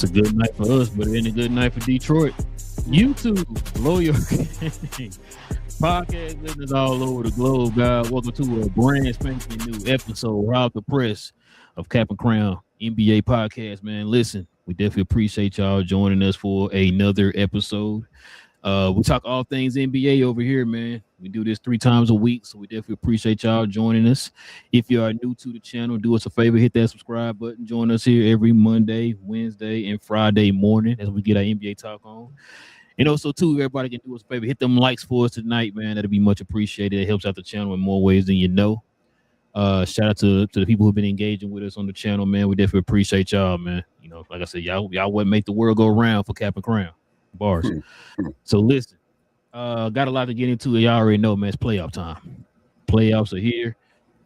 It's a good night for us, but it ain't a good night for Detroit. YouTube, GloYard King. Podcast listeners all over the globe, guys. Welcome to a brand spanking new episode, Rob the Press of Cap and Crown NBA podcast, man. Listen, we definitely appreciate y'all joining us for another episode. We talk all things NBA over here, man. We do this 3 times a week, so we definitely appreciate y'all joining us. If you are new to the channel, do us a favor, hit that subscribe button. Join us here every Monday, Wednesday, and Friday morning as we get our NBA talk on. And also, too, everybody can do us a favor, hit them likes for us tonight, man. That'll be much appreciated. It helps out the channel in more ways than you know. Shout out to the people who've been engaging with us on the channel, man. We definitely appreciate y'all, man. You know, like I said, y'all wouldn't make the world go round for Cap and Crown. Bars. So listen, got a lot to get into. Y'all already know, man. It's playoff time. Playoffs are here.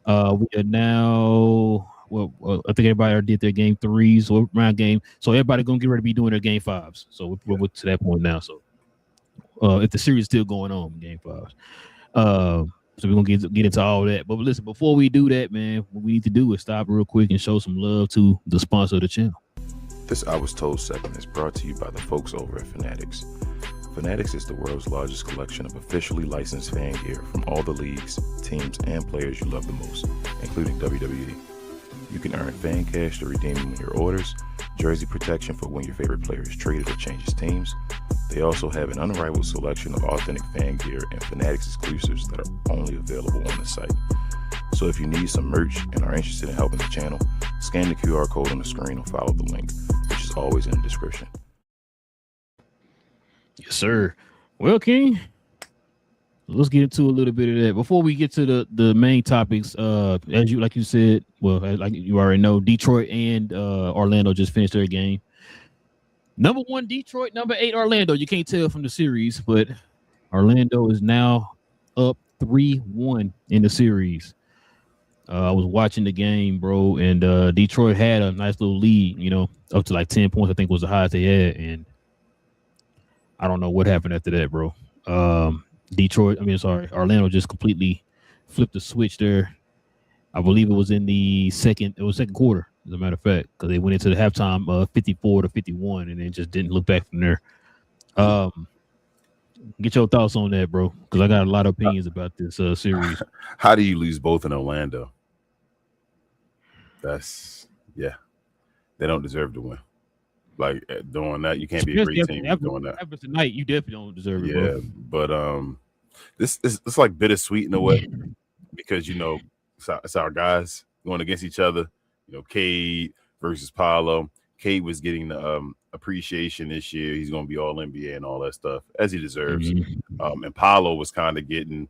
We are now. Well, I think everybody already did their game 3s or round game. So everybody gonna get ready to be doing their game 5s. So we're to that point now. So if the series is still going on, game 5s. So we're gonna get into all that. But listen, before we do that, man, what we need to do is stop real quick and show some love to the sponsor of the channel. This I Was Told segment is brought to you by the folks over at Fanatics. Fanatics is the world's largest collection of officially licensed fan gear from all the leagues, teams, and players you love the most, including WWE. You can earn fan cash to redeem them in your orders, jersey protection for when your favorite player is traded or changes teams. They also have an unrivaled selection of authentic fan gear and Fanatics exclusives that are only available on the site. So if you need some merch and are interested in helping the channel, scan the QR code on the screen or follow the link, which is always in the description. Yes, sir. Well, King, let's get into a little bit of that. Before we get to the main topics, as you said, well, like you already know, Detroit and Orlando just finished their game. Number 1, Detroit. Number 8, Orlando. You can't tell from the series, but Orlando is now up 3-1 in the series. I was watching the game, bro, and Detroit had a nice little lead, you know, up to like 10 points, I think was the highest they had. And I don't know what happened after that, bro. Orlando just completely flipped the switch there. I believe it was in the second quarter, as a matter of fact, because they went into the halftime 54-51 and then just didn't look back from there. Get your thoughts on that, bro, because I got a lot of opinions about this series. How do you lose both in Orlando? They don't deserve to win. Like doing that, you can't be a great team doing that. After tonight, you definitely don't deserve it. Yeah, bro. But it's like bittersweet in a way because you know it's our guys going against each other. You know, Cade versus Paolo. Cade was getting the appreciation this year. He's going to be all NBA and all that stuff as he deserves. And Paolo was kind of getting,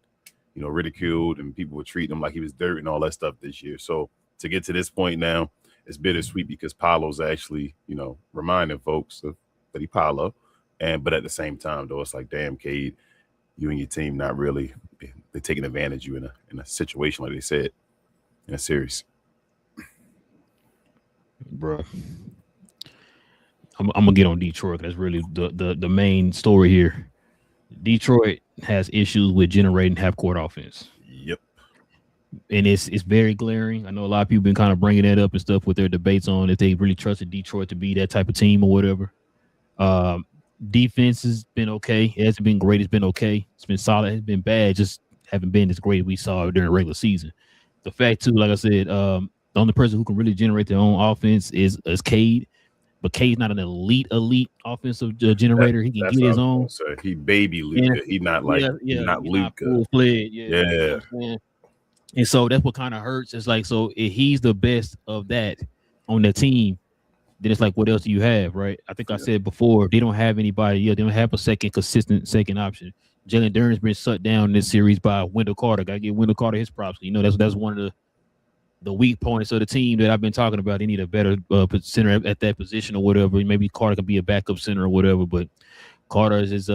you know, ridiculed and people were treating him like he was dirt and all that stuff this year. So to get to this point now, it's bittersweet because Paolo's actually, you know, reminding folks that he Paolo. But at the same time, though, it's like, damn, Cade, you and your team not really, they're taking advantage of you in a situation like they said in a series. Bro. I'm gonna get on Detroit. That's really the main story here. Detroit has issues with generating half-court offense. Yep. And it's very glaring. I know a lot of people been kind of bringing that up and stuff with their debates on if they really trusted Detroit to be that type of team or whatever. Defense has been okay. It hasn't been great. It's been okay. It's been solid. It's been bad. Just haven't been as great as we saw during the regular season. The fact, too, like I said, the only person who can really generate their own offense is Cade. But Cade's not an elite offensive generator. He can get his own. He baby Luka. He's not like not Luka. Full-fledged. Yeah. And so that's what kind of hurts. It's like, so if he's the best of that on the team, then it's like, what else do you have, right? I think I said before, they don't have anybody. Yeah, they don't have a consistent second option. Jalen Duren's been shut down in this series by Wendell Carter. Got to give Wendell Carter his props. You know, that's one of the weak points of the team that I've been talking about. They need a better center at that position or whatever. Maybe Carter can be a backup center or whatever, but Carter is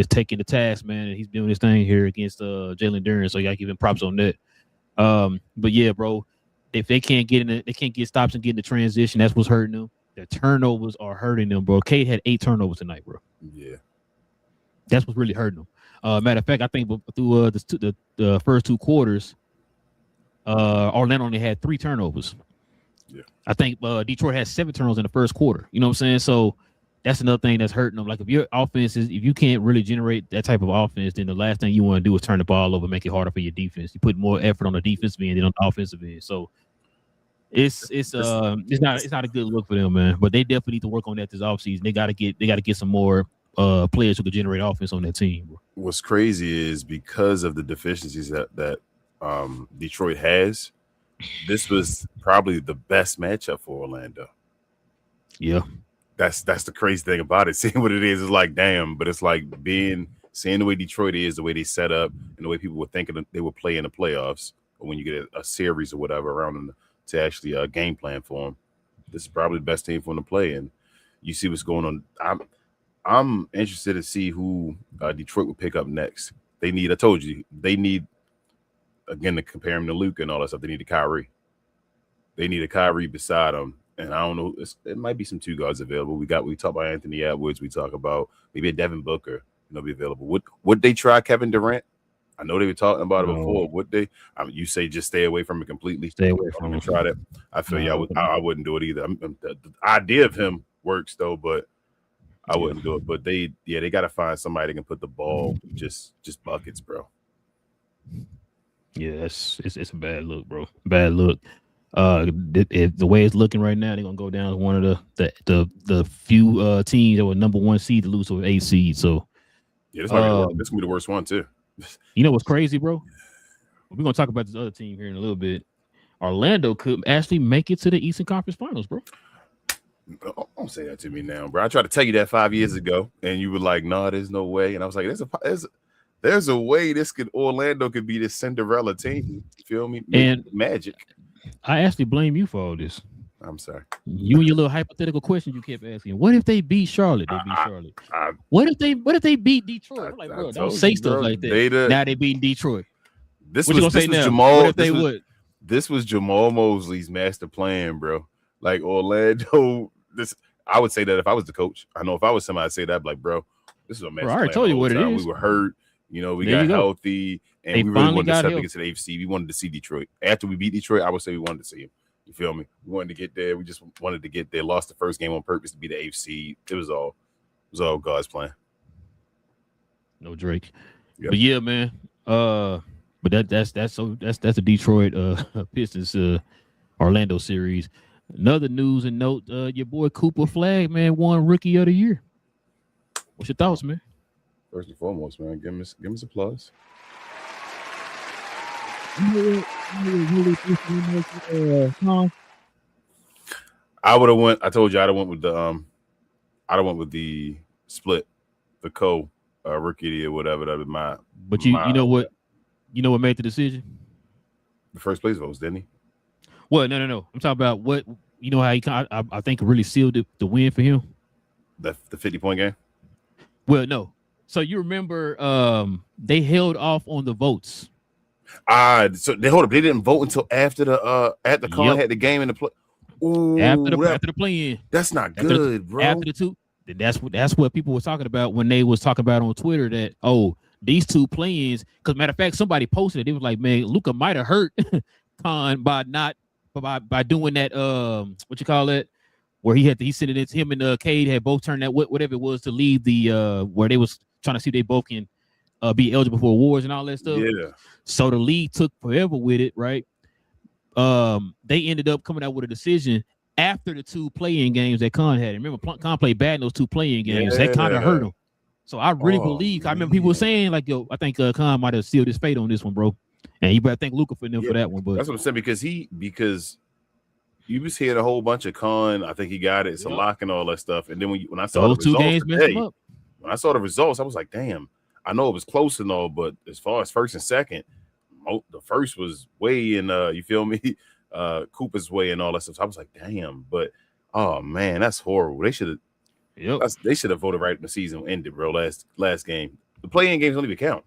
taking the task, man, and he's doing his thing here against Jalen Duren. So you gotta give him props on that. But yeah, bro, if they can't get stops and get in the transition, that's what's hurting them. The turnovers are hurting them, bro. Cade had 8 turnovers tonight, bro. Yeah, that's what's really hurting them. Matter of fact, I think through the first 2 quarters, Orlando only had 3 turnovers. Yeah. I think Detroit had 7 turnovers in the first quarter. You know what I'm saying? So that's another thing that's hurting them. Like if your offense is, if you can't really generate that type of offense, then the last thing you want to do is turn the ball over, make it harder for your defense. You put more effort on the defensive end than on the offensive end. So it's not a good look for them, man. But they definitely need to work on that this offseason. They gotta get some more players who can generate offense on that team, bro. What's crazy is because of the deficiencies that Detroit has, this was probably the best matchup for Orlando. Yeah. That's the crazy thing about it. Seeing what it is like, damn, but it's like seeing the way Detroit is, the way they set up, and the way people were thinking they would play in the playoffs, or when you get a series or whatever around them to actually game plan for them. This is probably the best team for them to play, and you see what's going on. I'm interested to see who Detroit will pick up next. I told you, they need, again, to compare him to Luka and all that stuff. They need a Kyrie. They need a Kyrie beside him. And I don't know, it might be some 2 guards available. We talk about Anthony Edwards. We talk about maybe a Devin Booker, be available. Would they try Kevin Durant? I know they were talking about it before. Would they? You say just stay away from it completely. Stay away from him. Try that. I feel I wouldn't do it either. The idea of him works though, but I wouldn't do it. But they got to find somebody that can put the ball just buckets, bro. Yeah, it's a bad look, bro. Bad look. The way it's looking right now, they're gonna go down as one of the few teams that were number 1 seed to lose to an 8 seed. So yeah, this gonna be the worst one too. You know what's crazy, bro? We're gonna talk about this other team here in a little bit. Orlando could actually make it to the Eastern Conference Finals, bro. Don't say that to me now, bro. I tried to tell you that 5 years ago, and you were like, "No, there's no way." And I was like, "There's a way Orlando could be this Cinderella team." You feel me? And magic. I actually blame you for all this. I'm sorry. You and your little hypothetical questions you kept asking. What if they beat Charlotte? They beat Charlotte. What if they beat Detroit? I'm like, bro, don't say stuff like that. Now they beat Detroit. This was Jamal. What if they would? This was Jamal Mosley's master plan, bro. Like Orlando. I would say that if I was the coach. I know if I was somebody, I'd say that, like, bro, this is a master plan. I already told you what it is. We were hurt. We got healthy. And we really wanted to step against the AFC. We wanted to see Detroit. After we beat Detroit, I would say we wanted to see him. You feel me? We wanted to get there. We just wanted to get there. Lost the first game on purpose to be the AFC. It was all God's plan. No Drake. Yep. But yeah, man. But that's the Detroit Pistons Orlando series. Another news and note, your boy Cooper Flag, man, won Rookie of the Year. What's your thoughts, man? First and foremost, man, give him some applause. I would have went. I told you I'd have went with the split, the rookie of the year, whatever. That was my. But you know what made the decision? The first place votes, didn't he? Well, no. I'm talking about what how he. I think really sealed the win for him. The 50-point game. Well, no. So you remember they held off on the votes. So they didn't vote until after the Con had the game in the play. Ooh, after the play-in. That's not good, bro. After the two, that's what people were talking about when they was talking about on Twitter that these 2 play-ins. Because matter of fact, somebody posted it. It was like, man, Luka might have hurt Con by doing that what you call it, where he sent it into him and Cade had both turned that whatever it was to leave the where they was trying to see if they both can be eligible for awards and all that stuff. Yeah. So the league took forever with it, right? They ended up coming out with a decision after the 2 play-in games that Con had. Remember, Con played bad in those 2 play-in games. That kind of hurt him. So I really believe. I remember people were saying like, "Yo, I think Con might have sealed his fate on this one, bro." And you better thank Luka for them for that one. But that's what I'm saying because you was hearing a whole bunch of Con. I think he got it. It's a lock and all that stuff. And then when I saw those the 2 games messed him up. When I saw the results, I was like, damn. I know it was close and all, but as far as first and second, the first was way in. You feel me? Cooper's way and all that stuff. So I was like, damn. But oh man, that's horrible. They should have. Yep. They should have voted right when the season ended, bro. Last game. The play-in games don't even count.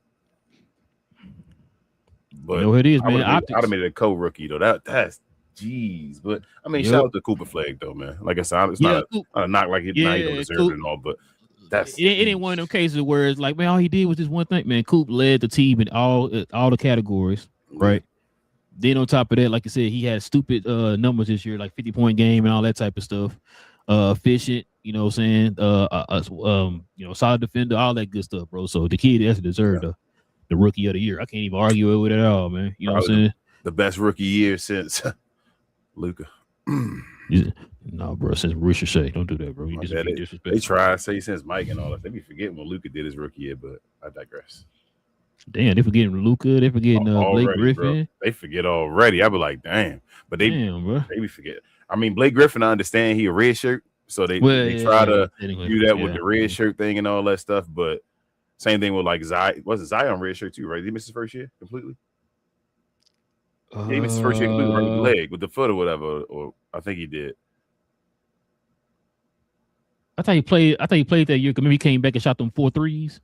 But it is, man. I'd have made it a co-rookie though. That's jeez. But I mean, shout out to Cooper Flag though, man. Like I said, it's not a knock like he don't deserve it and all, but it ain't one of them cases where it's like, man, all he did was this one thing, man. Coop led the team in all the categories, right? Then on top of that, like I said, he had stupid numbers this year, like 50-point game and all that type of stuff. Efficient, you know what I'm saying? Solid defender, all that good stuff, bro. So the kid actually deserved the rookie of the year. I can't even argue with it at all, man. You know what I'm saying? The best rookie year since Luka. No, bro, since Ricochet. Don't do that, bro. You disrespect. They try to say since Mike and all that. They be forgetting when Luka did his rookie year, but I digress. Damn, they forgetting Luka. They forgetting Blake Griffin. Bro. They forget already. I be like, damn. But they be forgetting. I mean, Blake Griffin, I understand he a red shirt, so they try to do that with the red shirt thing and all that stuff. But same thing with like Zion. Wasn't Zion red shirt too, right? Did he miss his first year completely? Yeah, he missed his first year completely, right, with the leg, with the foot or whatever. Or I think he did. I thought he played that year because maybe he came back and shot them 4 threes.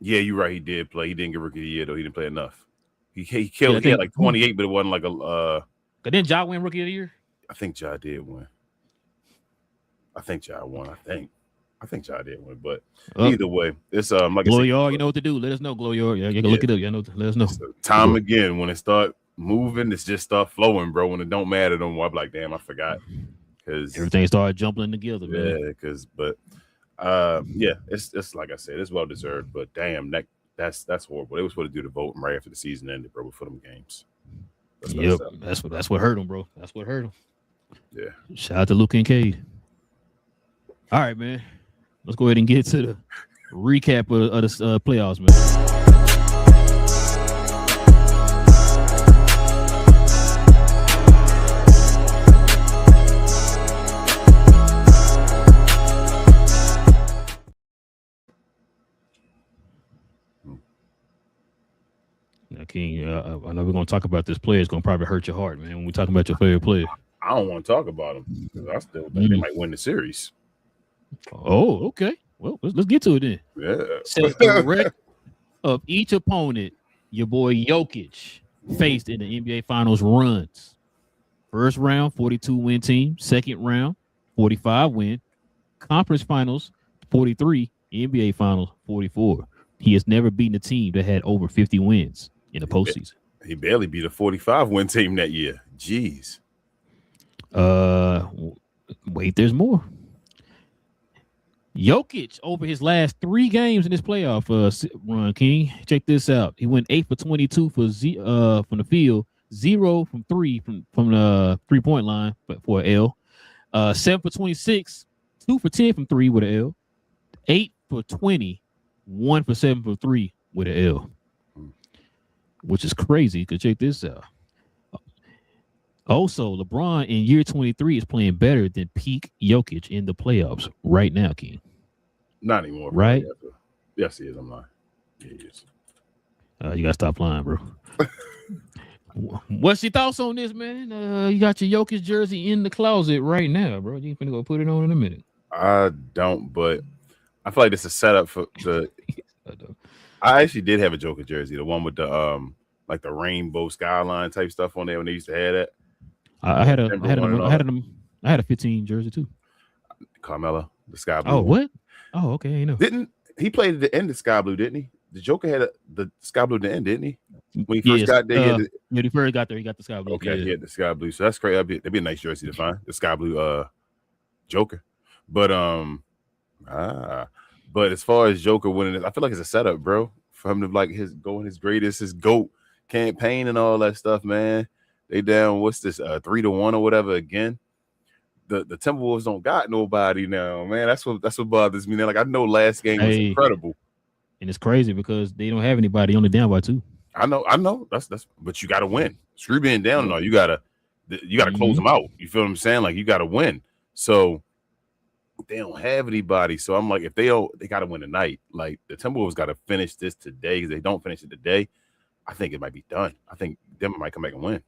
Yeah, you're right. He did play. He didn't get rookie of the year though. He didn't play enough. He killed. He had like 28, but it wasn't like a. Didn't Ja win rookie of the year? I think Ja did win. I think Ja won. I think Ja did win. But either way, it's like GloYard. You know what to do. Let us know, GloYard. Yeah, you can look it up. You know, let us know. So time again when it start moving, it's just start flowing, bro. When it don't matter no more, I'm like, damn, I forgot because everything started jumbling together. Man. Yeah, it's like I said, it's well deserved. But damn, that's horrible. They were supposed to do the voting right after the season ended, bro, before them games. That's what hurt him, bro. That's what hurt him. Yeah. Shout out to Luke and Cade. All right, man. Let's go ahead and get to the recap of the playoffs, man. Now, King, I know we're going to talk about this player. It's going to probably hurt your heart, man, when we're talking about your favorite player. I don't want to talk about him because I still think they might win the series. Oh, okay. Well, let's get to it then. Yeah. Set the record of each opponent your boy Jokić faced in the NBA Finals runs. First round, 42-win team. Second round, 45-win. Conference Finals, 43. NBA Finals, 44. He has never beaten a team that had over 50 wins in the postseason. He barely beat a 45-win team that year. Jeez. Wait, there's more. Jokić over his last 3 games in this playoff run, King. Check this out. He went 8 for 22 from the field, 0 from 3 from the 3-point line for an L. 7 for 26, 2 for 10 from 3 with an L. 8 for 20, 1 for 7 for 3 with an L. Which is crazy because check this out. Also, LeBron in year 23 is playing better than peak Jokić in the playoffs right now, King. Not anymore. Right? Yes, he is. I'm lying. He is. You got to stop lying, bro. What's your thoughts on this, man? You got your Jokić jersey in the closet right now, bro. You finna go put it on in a minute. I don't, but I feel like this is set up for the. I actually did have a Jokić jersey, the one with the like the rainbow skyline type stuff on there when they used to have that. I had a 15 jersey too. Carmelo, the sky blue. Oh, what? Oh, okay. You know, didn't he play at the end of sky blue? Didn't he? The Joker had the sky blue at the end, didn't he? When he first got there, when he first got there, he got the sky blue. Okay, he had the sky blue. So that's great. That'd be a nice jersey to find. The sky blue, Joker. But but as far as Joker winning, I feel like it's a setup, bro, for him to like his greatest, his GOAT campaign and all that stuff, man. They down, what's this, 3-1 or whatever again. The Timberwolves don't got nobody now, man. That's what bothers me. Like I know last game was incredible. And it's crazy because they don't have anybody only down by 2. I know. That's but you gotta win. Screw being down and all. You gotta close them out. You feel what I'm saying? Like you gotta win. So they don't have anybody. So I'm like, if they gotta win tonight. Like the Timberwolves gotta finish this today. If they don't finish it today, I think it might be done. I think Denver might come back and win.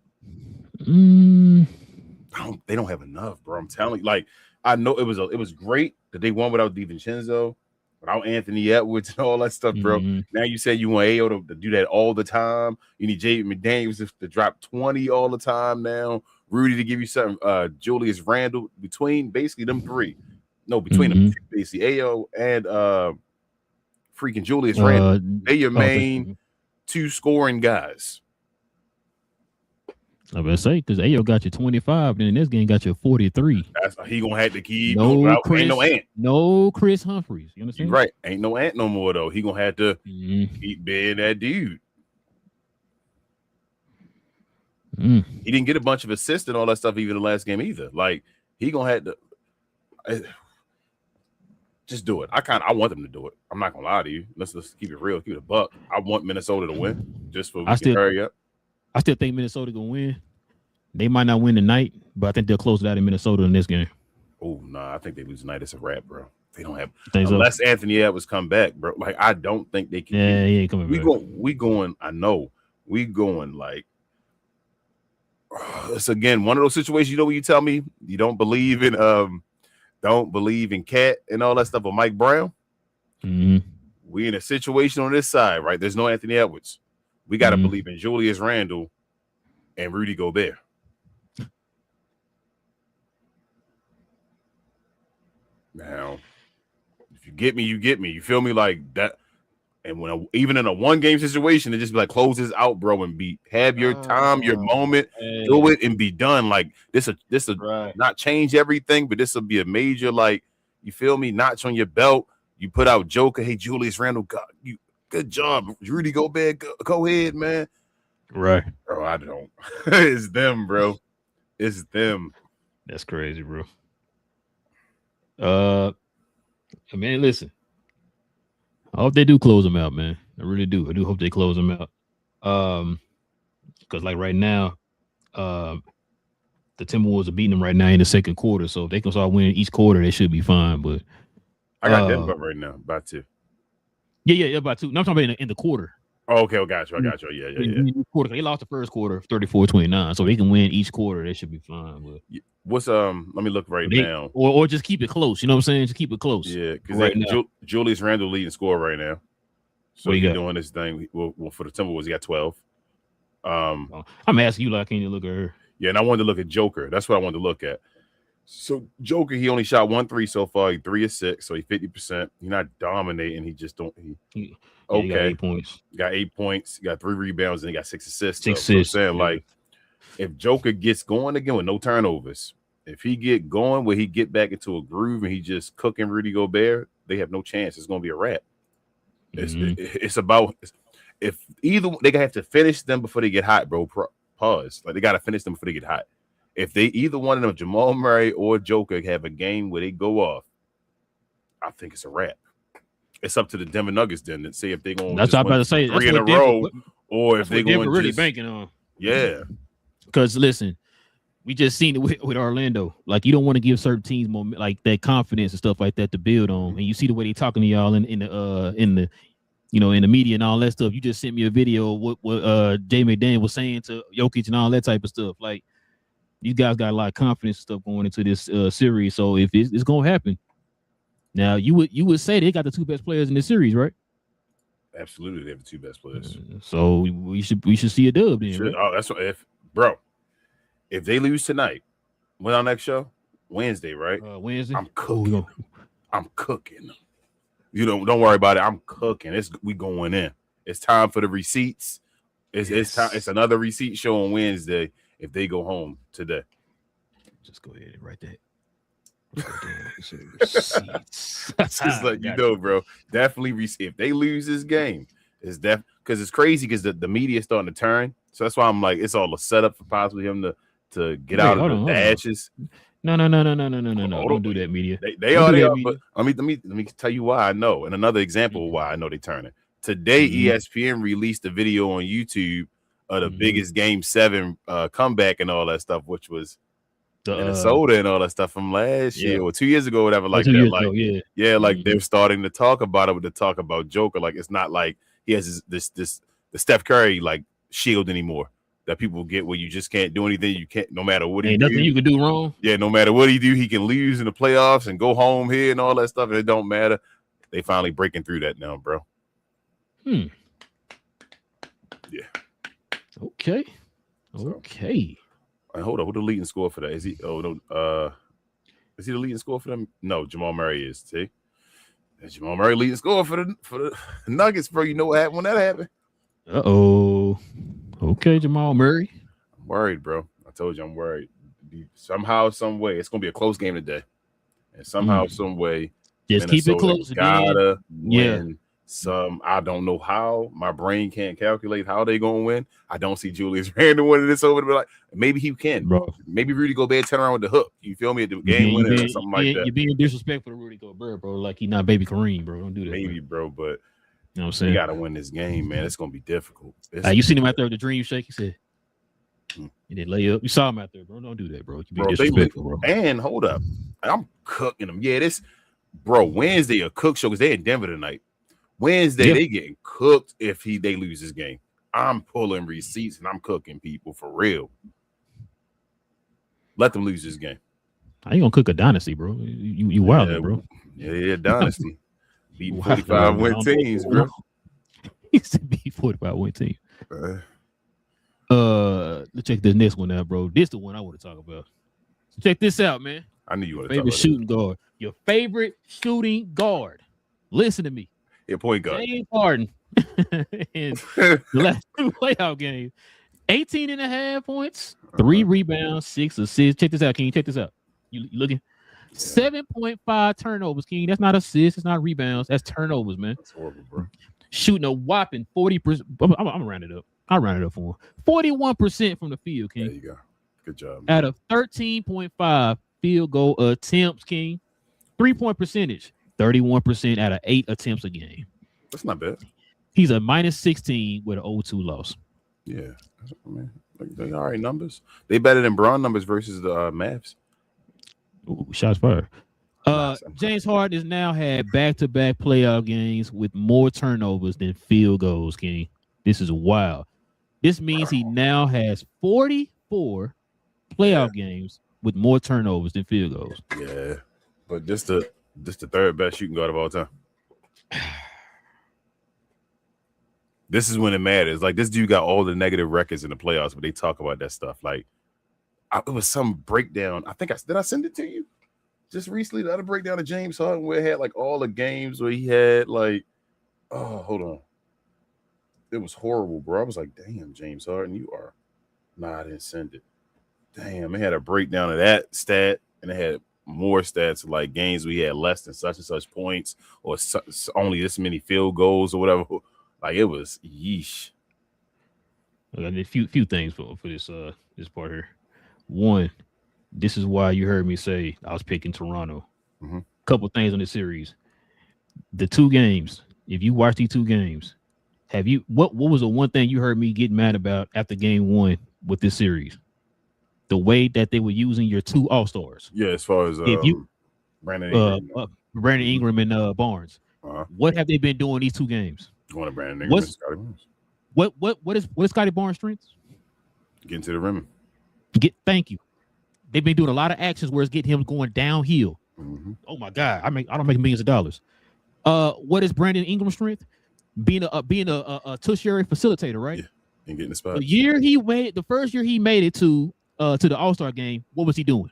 They don't have enough, bro. I'm telling you. Like I know it was great that they won without DiVincenzo, without Anthony Edwards and all that stuff, bro. Now you say you want AO to do that all the time. You need Jaden McDaniels to drop 20 all the time now. Rudy to give you something. Julius Randle between basically them 3. No, between them, basically AO and freaking Julius Randle. They're your main 2 scoring guys. I better say because Ayo got you 25, then this game got you 43. He gonna have to keep doing. Ain't no Ant. No Chris Humphreys. You understand? You're right. Ain't no Ant no more though. He gonna have to keep being that dude. He didn't get a bunch of assists and all that stuff even the last game either. Like he gonna have to just do it. I want them to do it. I'm not gonna lie to you. Let's keep it real, keep it a buck. I want Minnesota to win just for hurry up. I still think Minnesota gonna win. They might not win tonight, but I think they'll close it out in Minnesota in this game. Oh nah, I think they lose tonight. It's a wrap, bro. They don't have unless Anthony Edwards come back, bro. Like I don't think they can. Yeah, he ain't coming back. We going. I know we going like. It's again one of those situations. You know, when you tell me you don't believe in Cat and all that stuff with Mike Brown. We in a situation on this side, right? There's no Anthony Edwards. We got to believe in Julius Randle and Rudy Gobert. Now, if you get me, you get me. You feel me like that? And when even in a one-game situation, it just be like close this out, bro, and have your time, your moment, do it and be done. Like this will not change everything, but this will be a major, like, you feel me, notch on your belt. You put out Joker, hey, Julius Randle, good job, Rudy Gobert, go ahead, man. Right, bro. I don't. It's them, bro. It's them. That's crazy, bro. Man, listen. I hope they do close them out, man. I really do. I do hope they close them out. Because like right now, the Timberwolves are beating them right now in the second quarter. So if they can start winning each quarter, they should be fine. But I got Denver right now, by 2. Yeah, by 2. No, I'm talking about in the quarter. Oh, okay, I got you. Yeah. Quarter. They lost the first quarter 34-29. So they can win each quarter, they should be fine. But what's let me look now. Or just keep it close. You know what I'm saying? Just keep it close. Yeah, because Julius Randle leading scorer right now. So he's doing this thing. Well, for the Timberwolves, he got 12. I'm asking you, like, can you look at her? Yeah, and I wanted to look at Joker. That's what I wanted to look at. So Joker, he only shot 1 3 so far. He 3 of 6, so he's 50%. He's not dominating. He just don't. He got 8 points. Got 8 points. He got 3 rebounds, and he got 6 assists. 6 assists. So I'm saying, like, if Joker gets going again with no turnovers, if he get going where he get back into a groove and he just cooking Rudy Gobert, they have no chance. It's gonna be a wrap. It's about if either they gonna have to finish them before they get hot, bro. Pause. Like they gotta finish them before they get hot. If they either one of them, Jamal Murray or Joker, have a game where they go off, I think it's a wrap. It's up to the Denver Nuggets then to see if they're going. That's what I'm about to say. 3 in a row, or if they're going really banking on. Yeah, because listen, we just seen it with Orlando. Like you don't want to give certain teams more like that confidence and stuff like that to build on. And you see the way they talking to y'all in the in the media and all that stuff. You just sent me a video of what Jay McDaniel was saying to Jokić and all that type of stuff. Like these guys got a lot of confidence and stuff going into this series. So if it's gonna happen, now you would say they got the 2 best players in the series, right? Absolutely, they have the 2 best players. So we should see a dub then. Right? Oh, that's what if they lose tonight, when our next show? Wednesday, right? Wednesday. I'm cooking. I'm cooking. You don't worry about it. I'm cooking. We going in. It's time for the receipts. It's time. It's another receipt show on Wednesday. If they go home today, just go ahead and write that. It's just like bro. Definitely if they lose this game, it's because it's crazy because the media is starting to turn. So that's why I'm like, it's all a setup for possibly him to get out of the ashes. No. Don't do that, media. They are. But let me tell you why I know. And another example of why I know they turning. Today, ESPN released a video on YouTube of the biggest Game 7 comeback and all that stuff, which was Minnesota and all that stuff from last year or 2 years ago, whatever, like that. Like, like they're starting to talk about it with the talk about Joker. Like it's not like he has the Steph Curry like shield anymore that people get where you just can't do anything. You can't, no matter what he do. Nothing you can do wrong. Yeah, no matter what he do, he can lose in the playoffs and go home here and all that stuff, and it don't matter. They finally breaking through that now, bro. Yeah. Okay. Hold on. Who the leading scorer for that? Is he? Oh no. Is he the leading scorer for them? No, Jamal Murray is. See, is Jamal Murray leading scorer for the Nuggets, bro. You know what happened when that happened? Okay, Jamal Murray. I'm worried, bro. I told you I'm worried. Somehow, some way, it's gonna be a close game today, and somehow, some way, just keep it close. Gotta win. I don't know how. My brain can't calculate how they gonna win. I don't see Julius Randle winning this over. Like maybe he can, bro. Maybe Rudy Gobert turn around with the hook. You feel me? At the game winner or something like that. You're being disrespectful to Rudy Gobert, bro. Like he's not baby Kareem, bro. Don't do that. Maybe, bro, but you know what I'm saying? We gotta win this game, man. It's gonna be difficult. You seen him out there with the dream shake? He said. He didn't lay up. You saw him out there, bro. Don't do that, bro. You be disrespectful, bro. And hold up, I'm cooking them. Yeah, Wednesday a cook show because they in Denver tonight. Wednesday they getting cooked if they lose this game. I'm pulling receipts and I'm cooking people for real. Let them lose this game. How you gonna cook a dynasty, bro? You wild, bro. Yeah, dynasty. Beating 45 win teams, bro. He said beat 45 win team. Let's check this next one out, bro. This is the one I want to talk about. So check this out, man. I knew you wanted to talk about shooting guard. Your favorite shooting guard. Listen to me. Your point guard. James Harden. In the last 2 playoff games. 18.5 points, 3 rebounds, 6 assists. Check this out, King. Check this out. You looking? 7.5 turnovers, King. That's not assists. It's not rebounds. That's turnovers, man. That's horrible, bro. Shooting a whopping 40%. I'm gonna round it up. I'll round it up for him. 41% from the field, King. There you go. Good job. Man. Out of 13.5 field goal attempts, King. 3-point percentage, 31% out of 8 attempts a game. That's not bad. He's a -16 with an 0-2 loss. Yeah. I mean, they all right numbers. They better than Braun numbers versus the Mavs. Ooh, shots fired. James Harden has now had back-to-back playoff games with more turnovers than field goals, King. This is wild. This means he now has 44 playoff games with more turnovers than field goals. Yeah, but this the third best shooting guard of all time. This is when it matters. Like this dude got all the negative records in the playoffs, but they talk about that stuff. Like it was some breakdown. I think did I send it to you just recently? The other breakdown of James Harden where it had like all the games where he had like, oh, hold on. It was horrible, bro. I was like, damn, James Harden, you are. Nah, I didn't send it. Damn, it had a breakdown of that stat, and it had more stats like games we had less than such and such points or only this many field goals or whatever. Like it was yeesh. I got a few things for this part here. One, this is why you heard me say I was picking Toronto. Mm-hmm. Couple things on this series. The 2 games. If you watch these 2 games. Have you what was the one thing you heard me get mad about after game 1 with this series? The way that they were using your 2 all-stars. Yeah, as far as Brandon Ingram and Barnes. What have they been doing these 2 games? Going to Brandon Ingram and Scotty Barnes. What is Scotty Barnes' strengths? Getting to the rim. Thank you. They've been doing a lot of actions where it's getting him going downhill. Mm-hmm. Oh my God, I don't make millions of dollars. What is Brandon Ingram's strength? Being a tertiary facilitator, right? Yeah, and getting the spot. The first year he made it to the All-Star game, what was he doing?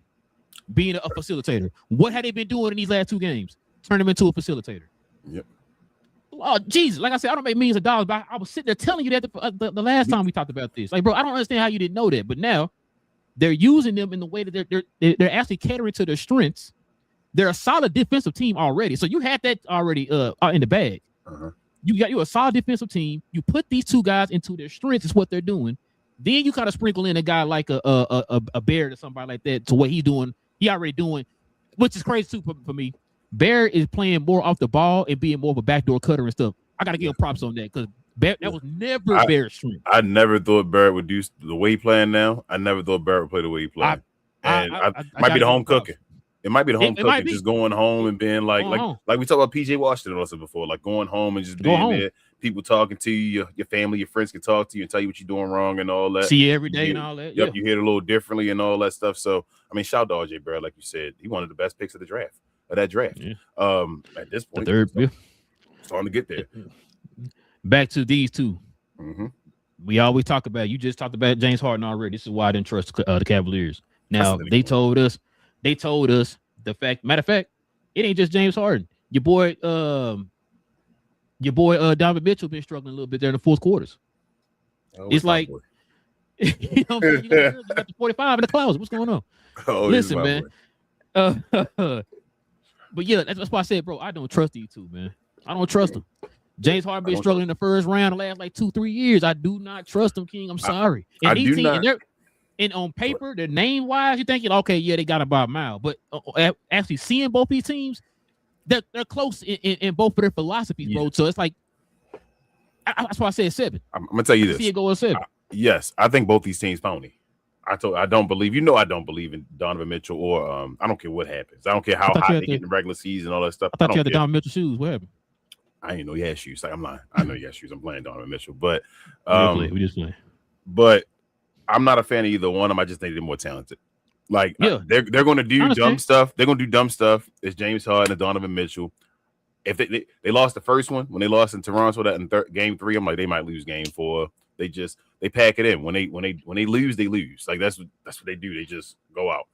Being a facilitator. What had they been doing in these last 2 games? Turn him into a facilitator. Yep. Oh, Jesus. Like I said, I don't make millions of dollars, but I was sitting there telling you that the last time we talked about this. Like, bro, I don't understand how you didn't know that. But now they're using them in the way that they're actually catering to their strengths. They're a solid defensive team already. So you had that already in the bag. Uh-huh. You a solid defensive team. You put these 2 guys into their strengths is what they're doing. Then you kind of sprinkle in a guy like a Barrett or somebody like that to what he's doing. He already doing, which is crazy too for me. Barrett is playing more off the ball and being more of a backdoor cutter and stuff. I got to give him props on that because that was never Barrett's strength. I never thought Barrett would do the way he playing now. I never thought Barrett would play the way he playing. Might be the home cooking. It might be the home cooking, just going home and being like we talked about PJ Washington also before, like going home and just being there. People talking to you, your family, your friends can talk to you and tell you what you're doing wrong and all that. See you every day and all that. Yep, you hear it a little differently and all that stuff. So, I mean, shout out to RJ Barrett, like you said. He one of the best picks of that draft. Yeah. At this point, starting to get there. Back to these 2. Mm-hmm. We always talk about, you just talked about James Harden already. This is why I didn't trust the Cavaliers. Now, they told us the fact, matter of fact, it ain't just James Harden. Your boy Donovan Mitchell been struggling a little bit there in the fourth quarters. It's like You know what I'm saying? You got the 45 in the closet. What's going on? Oh, Listen, man. But yeah, that's why I said, bro, I don't trust these two, man. I don't trust them. James Harden been struggling in the first round the last like 2-3 years. I do not trust them, King. I'm sorry. And I these do teams, not. And on paper, the name wise, you're thinking, okay, yeah, they got about a mile. But actually seeing both these teams, they're close in both of their philosophies, bro. So it's like, that's why I said 7. I'm gonna tell you this. See it go at 7. Yes, I think both these teams phony. I don't believe. I don't believe in Donovan Mitchell or I don't care what happens. I don't care how hot they get in the regular season, all that stuff. I thought you had the Donovan Mitchell shoes. What happened? I didn't know he had shoes. Like, I'm lying. I know he has shoes. I'm playing Donovan Mitchell, but we just play. But I'm not a fan of either one of them. I just think they're more talented. Like, they're going to do dumb stuff. They're going to do dumb stuff. It's James Harden and Donovan Mitchell. If they lost the first one when they lost in Toronto, that in game 3, I'm like, they might lose game 4. They pack it in. When they lose, they lose. Like, that's what they do. They just go out.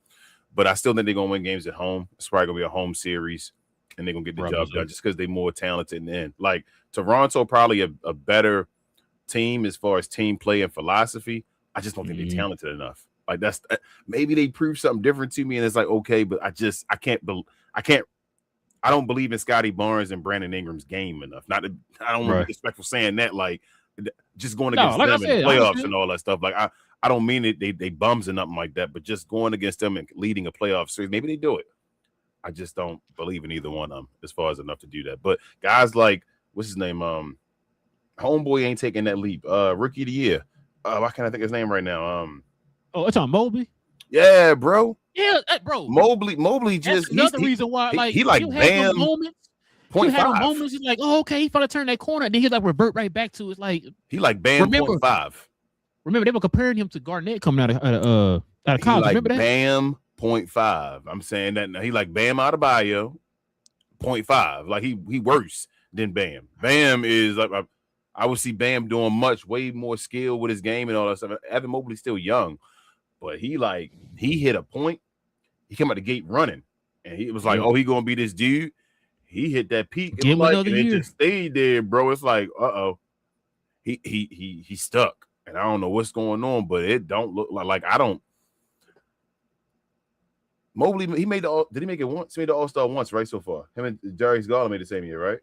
But I still think they're gonna win games at home. It's probably gonna be a home series, and they're gonna get the job done just because they're more talented in the end. Like, Toronto, probably a better team as far as team play and philosophy. I just don't think they're talented enough. Like, that's maybe they prove something different to me, and it's like, okay, but I don't believe in Scotty Barnes and Brandon Ingram's game enough. I don't want to be disrespectful saying that, like, just going against them in the playoffs and all that stuff. Like, I don't mean it they bums or nothing like that, but just going against them and leading a playoff series, maybe they do it. I just don't believe in either one of them as far as enough to do that. But guys like, what's his name? Homeboy ain't taking that leap. Rookie of the year. Why can't I think of his name right now? It's on Mobley. Yeah, bro. Yeah, bro. Mobley just that's another reason why, like, he like Bam. You had a moments. He's like, oh, okay, he finally turned that corner, and then he like revert right back to it's like he like Bam 0.5. Remember, they were comparing him to Garnett coming out of college. Like remember that? Bam 0.5. I'm saying that now. He like Bam Adebayo 0.5. Like he worse than Bam. Bam is like I would see Bam doing way more skill with his game and all that stuff. Evan Mobley's still young, but he hit a point. He came out the gate running, and he was like, oh, he gonna be this dude. He hit that peak and it just stayed there, bro. It's like, he stuck, and I don't know what's going on, but it don't look like I don't. Mobley, did he make it once? He made the All-Star once, right? So far, him and Darius Garland made the same year, right?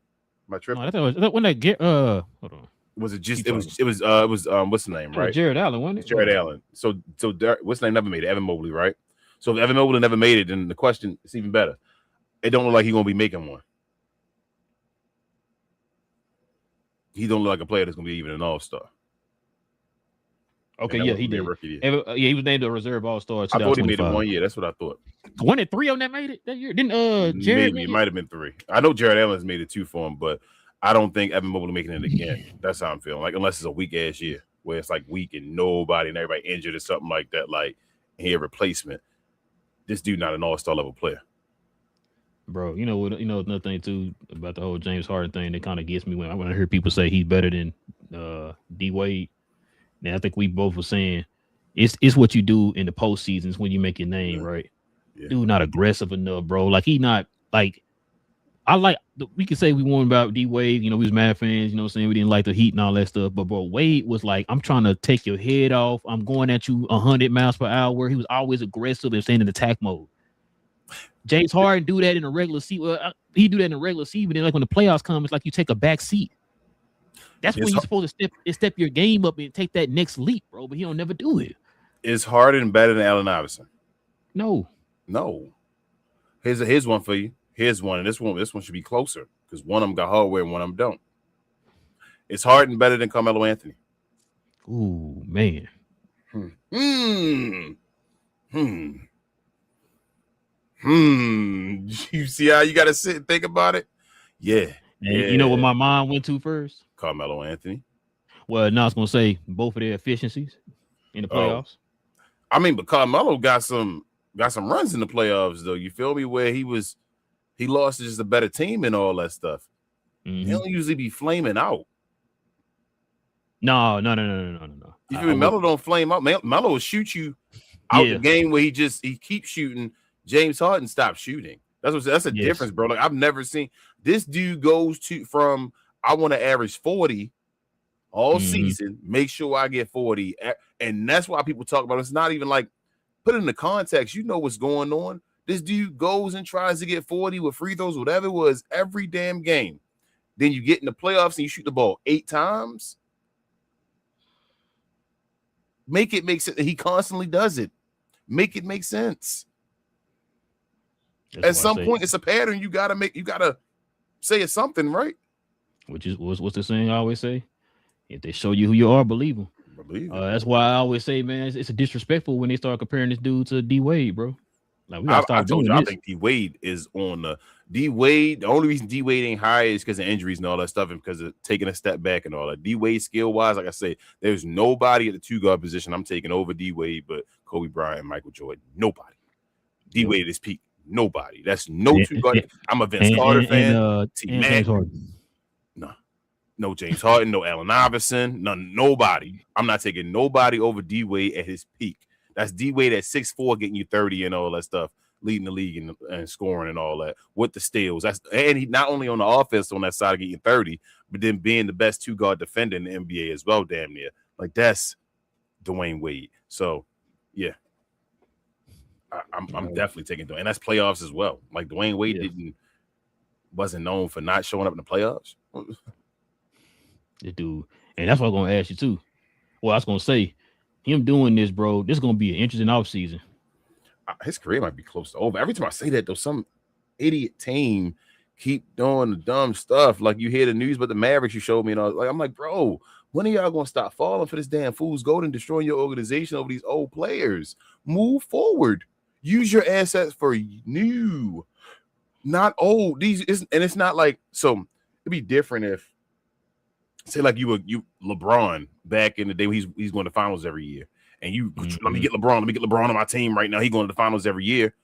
Am I tripping? No, that when that get hold on. Was it just it was what's the name, right? Jared Allen, wasn't it? Jared Allen. So what's the name never made it? Evan Mobley, right? So if Evan Mobley never made it, then the question is even better. It don't look like he's gonna be making one. He don't look like a player that's gonna be even an all-star. Okay, yeah, he did. He was named a reserve all-star. I thought he made it 1 year. That's what I thought. 1 and 3 on that made it that year. Didn't Jared? Maybe it might have been 3. I know Jared Allen's made it 2 for him, but I don't think Evan Mobley making it again. That's how I'm feeling. Like, unless it's a weak ass year where it's like weak and nobody and everybody injured or something like that. Like, he a replacement. This dude not an all-star level player. Bro, you know what? Another thing too about the whole James Harden thing that kind of gets me when I hear people say he's better than D Wade. Now I think we both were saying it's what you do in the postseasons when you make your name, right? Yeah. Dude, not aggressive enough, bro. Like, he not like we could say we won about D Wade. We was mad fans. You know what I'm saying? We didn't like the Heat and all that stuff. But bro, Wade was like, I'm trying to take your head off. I'm going at you 100 miles per hour. He was always aggressive and staying in attack mode. James Harden do that in a regular season. Well, he do that in a regular season, but then like when the playoffs come, it's like you take a back seat. That's when you're supposed to step your game up and take that next leap, bro. But he don't never do it. Is Harden better than Allen Iverson? No. Here's one for you. Here's one, and this one should be closer because one of them got hardware and one of them don't. Is Harden better than Carmelo Anthony? Ooh, man. You see how you got to sit and think about it? Yeah. You know what my mind went to first? Carmelo Anthony. Well, now I was going to say both of their efficiencies in the playoffs. I mean, but Carmelo got some runs in the playoffs, though. You feel me? Where he lost to just a better team and all that stuff. Mm-hmm. He don't usually be flaming out. No. You feel me? Melo don't flame out. Melo will shoot you out the game where he keeps shooting. James Harden stopped shooting. That's a difference, bro. Like, I've never seen this dude goes from I want to average 40 all season. Make sure I get 40. And that's why people talk about it. It's not even like, put it in the context. You know what's going on. This dude goes and tries to get 40 with free throws, whatever it was, every damn game. Then you get in the playoffs and you shoot the ball 8 times. Make it make sense. He constantly does it. Make it make sense. At some point, it's a pattern. You gotta say it's something, right? Which is what's the saying I always say? If they show you who you are, believe them. That's why I always say, man, it's disrespectful when they start comparing this dude to D Wade, bro. Like, we gotta stop doing this. I think D Wade is on the D Wade. The only reason D Wade ain't high is because of injuries and all that stuff, and because of taking a step back and all that. D Wade skill wise, like I say, there's nobody at the 2-guard position I'm taking over D Wade, but Kobe Bryant and Michael Jordan. Nobody. D Wade is peak. Nobody. That's no 2-guard. I'm a Vince Carter fan. T-Mac. No James Harden, no Allen Iverson, nobody. I'm not taking nobody over D Wade at his peak. That's D Wade at 6'4", getting you 30 and all that stuff, leading the league and scoring and all that with the steals. And he not only on the offense on that side of getting 30, but then being the best 2-guard defender in the NBA as well, damn near. Like, that's Dwayne Wade. So, yeah, I'm definitely taking Dwayne, and that's playoffs as well. Like, Dwayne Wade wasn't known for not showing up in the playoffs. The dude, and that's what I'm gonna ask you too. Well, I was gonna say, him doing this, bro, this is gonna be an interesting offseason. His career might be close to over. Every time I say that, though, some idiot team keep doing the dumb stuff. Like, you hear the news about the Mavericks you showed me, and I'm like, bro, when are y'all gonna stop falling for this damn fool's gold and destroying your organization over these old players? Move forward. Use your assets for new, not old. It's not like, so it'd be different if, say, like you LeBron back in the day when he's going to finals every year, and you let me get LeBron on my team right now. He going to the finals every year.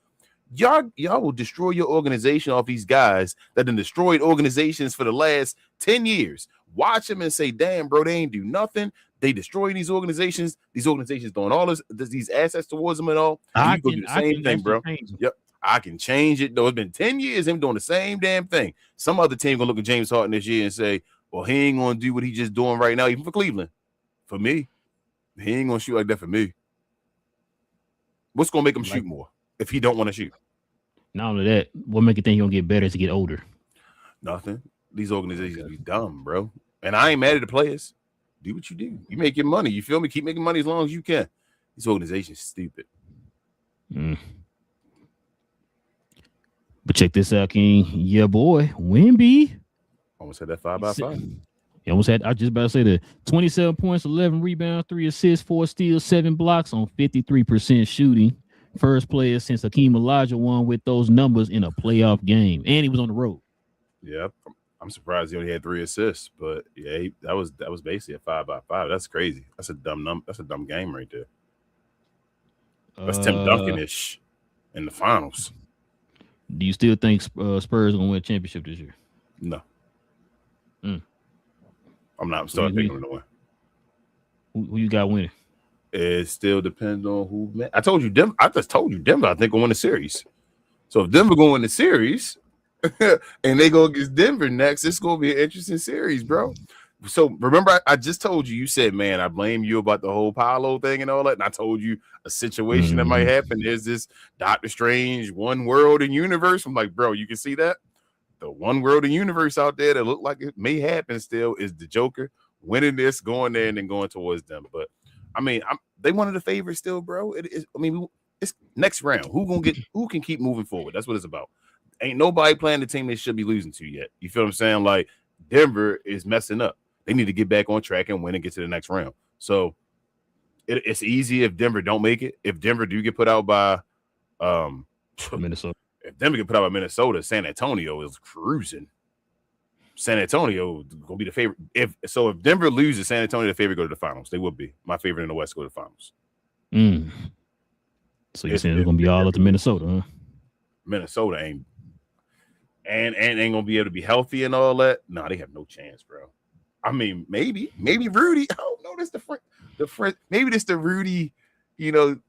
Y'all will destroy your organization off these guys that have destroyed organizations for the last 10 years. Watch them and say, damn, bro, they ain't do nothing. They destroy these organizations. These organizations doing all these assets towards them and all. And you go do the same thing, bro. Yep. I can change it, though. It's been 10 years him doing the same damn thing. Some other team gonna look at James Harden this year and say, well, he ain't going to do what he's just doing right now, even for Cleveland. For me, he ain't going to shoot like that for me. What's going to make him shoot more if he don't want to shoot? Not only that, what make you think he's going to get better as he get older? Nothing. These organizations be dumb, bro. And I ain't mad at the players. Do what you do. You make your money. You feel me? Keep making money as long as you can. These organizations stupid. But check this out, King. Yeah, boy. Wemby. Almost had that 5x5. I just about to say that 27 points, 11 rebounds, 3 assists, 4 steals, 7 blocks on 53% shooting. First player since Hakeem Olajuwon won with those numbers in a playoff game, and he was on the road. Yeah, I'm surprised he only had 3 assists, but yeah, that was basically a 5x5. That's crazy. That's a dumb number. That's a dumb game right there. That's Tim Duncan-ish in the finals. Do you still think Spurs are gonna win a championship this year? No. I'm still picking them to win. Who you got winning? It still depends on who. I told you Denver. I just told you Denver. I think will win the series. So if Denver go win the series, and they go against Denver next, it's gonna be an interesting series, bro. So remember, I just told you. You said, "Man, I blame you about the whole Paolo thing and all that." And I told you a situation that might happen. There's this Doctor Strange, one world and universe. I'm like, bro, you can see that. The one world and universe out there that look like it may happen still is the Joker winning this, going there, and then going towards them. But I mean, they one of the favorites still, bro. It is. I mean, it's next round. Who can keep moving forward? That's what it's about. Ain't nobody playing the team they should be losing to yet. You feel what I'm saying? Like, Denver is messing up. They need to get back on track and win and get to the next round. So it's easy if Denver don't make it. If Denver do get put out by Minnesota. If Denver get put out by Minnesota, San Antonio is cruising. San Antonio gonna be the favorite. If Denver loses, San Antonio the favorite go to the finals. They would be my favorite in the West go to the finals. So you're saying it's gonna be all up to Minnesota, huh? Minnesota ain't gonna be able to be healthy and all that. No, they have no chance, bro. I mean, maybe Rudy. Oh no, that's the friend. Maybe this the Rudy, the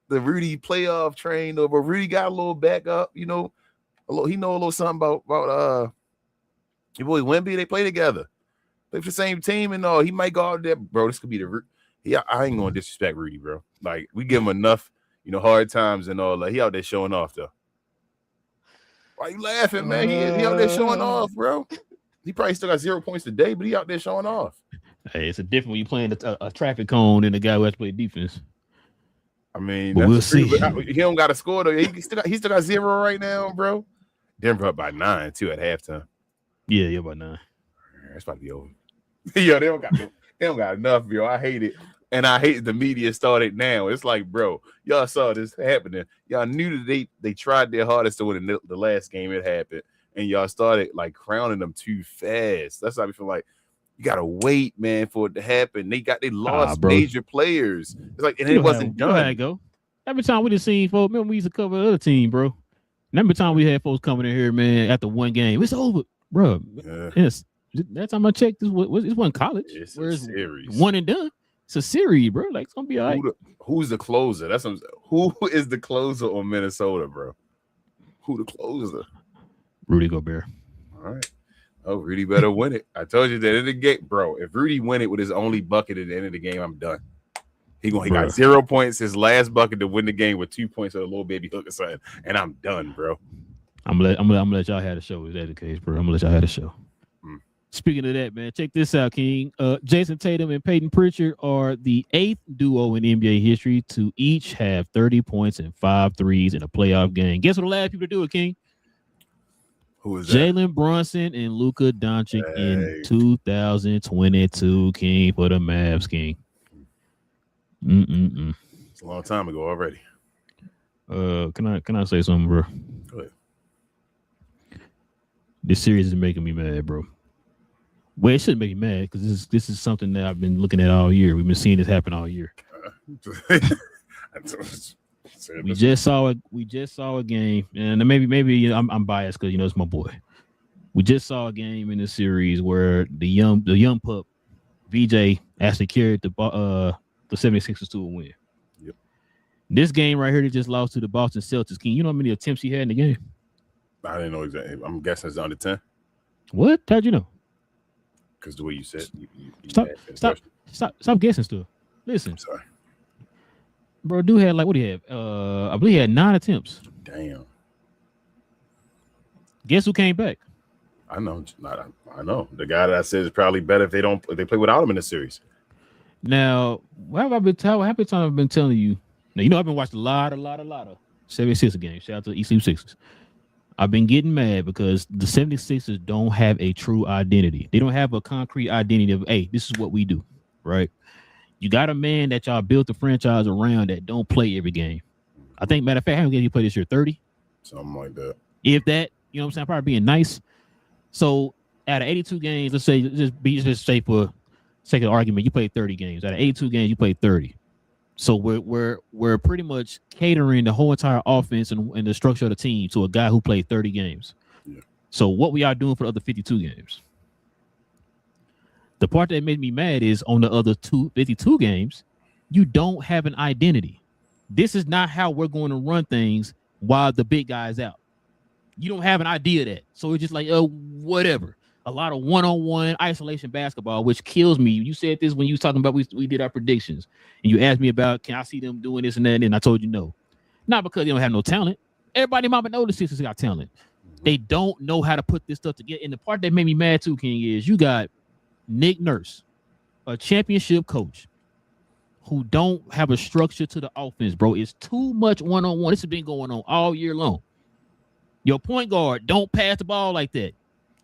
Rudy playoff train, but Rudy got a little backup, he know a little something about your boy Wemby. They play together. Play for the same team and all. He might go out there, bro. This could be the. Yeah, I ain't gonna disrespect Rudy, bro. Like we give him enough, hard times and all. Like he out there showing off though. Why you laughing, man? He out there showing off, bro. He probably still got 0 points today, but he out there showing off. Hey, it's a different when you playing a traffic cone and the guy who has to play defense. I mean, but we'll see. He don't got to score though. He still got 0 right now, bro. Denver up by 9 too at halftime. Yeah, by 9. It's about to be over. Yo, they don't got enough, yo. I hate it. And I hate the media started now. It's like, bro, y'all saw this happening. Y'all knew that they tried their hardest to win the last game it happened. And y'all started like crowning them too fast. That's how we feel like you gotta wait, man, for it to happen. They lost major players. It's like, and it wasn't done. How it go. Every time we just seen folks, remember we used to cover the other team, bro. And every time we had folks coming in here, man, after one game, it's over, bro. Yeah. Yes. That time I checked, this wasn't college. It's a series. One and done. It's a series, bro. Like it's gonna be all right. Who's the closer? That's what I'm saying. Who is the closer on Minnesota, bro? Who the closer? Rudy Gobert. All right. Oh, Rudy better win it. I told you that in the game, bro. If Rudy win it with his only bucket at the end of the game, I'm done. He got 0 points. His last bucket to win the game with 2 points or a little baby hook or something, and I'm done, bro. I'm gonna let y'all have the show. Is that the case, bro? I'm gonna let y'all have the show. Speaking of that, man, check this out, King. Jason Tatum and Peyton Pritchard are the 8th duo in NBA history to each have 30 points and 5 threes in a playoff game. Guess what the last people to do it, King? Who is that? Jalen Brunson and Luka Doncic in 2022, King, for the Mavs, King. It's a long time ago already. Can I say something, bro? Go ahead. This series is making me mad, bro. Well, it shouldn't make me mad because this is something that I've been looking at all year. We've been seeing this happen all year. We just saw a game, and maybe I'm biased because it's my boy. We just saw a game in the series where the young pup VJ actually carried the 76ers to a win. Yep. This game right here, they just lost to the Boston Celtics. King, you know how many attempts he had in the game? I didn't know exactly. I'm guessing it's under 10. What? How'd you know? Because the way you said, you stop guessing stuff. Listen, I'm sorry, bro. Dude had what do you have? I believe he had 9 attempts. Damn. Guess who came back? I know. I know. The guy that I said is probably better if they play without him in the series. Now, how many times I've been telling you? Now I've been watching a lot of 76er games. Shout out to the East Sixers. I've been getting mad because the 76ers don't have a true identity. They don't have a concrete identity of, hey, this is what we do, right? You got a man that y'all built the franchise around that don't play every game. I think, matter of fact, how many games you play this year? 30? Something like that. If that, you know what I'm saying? Probably being nice. So out of 82 games, let's say, just say for sake of argument, you played 30 games. Out of 82 games, you played 30. So we're pretty much catering the whole entire offense and the structure of the team to a guy who played 30 games. Yeah. So what we are doing for the other 52 games? The part that made me mad is on the other 52 games, you don't have an identity. This is not how we're going to run things while the big guy is out. You don't have an idea of that. So it's just like, whatever. A lot of one-on-one isolation basketball, which kills me. You said this when you was talking about we did our predictions, and you asked me about can I see them doing this and that, and I told you no. Not because they don't have no talent. Everybody mama knows the Sixers got talent. They don't know how to put this stuff together. And the part that made me mad too, King, is you got Nick Nurse, a championship coach, who don't have a structure to the offense, bro. It's too much one-on-one. This has been going on all year long. Your point guard don't pass the ball like that.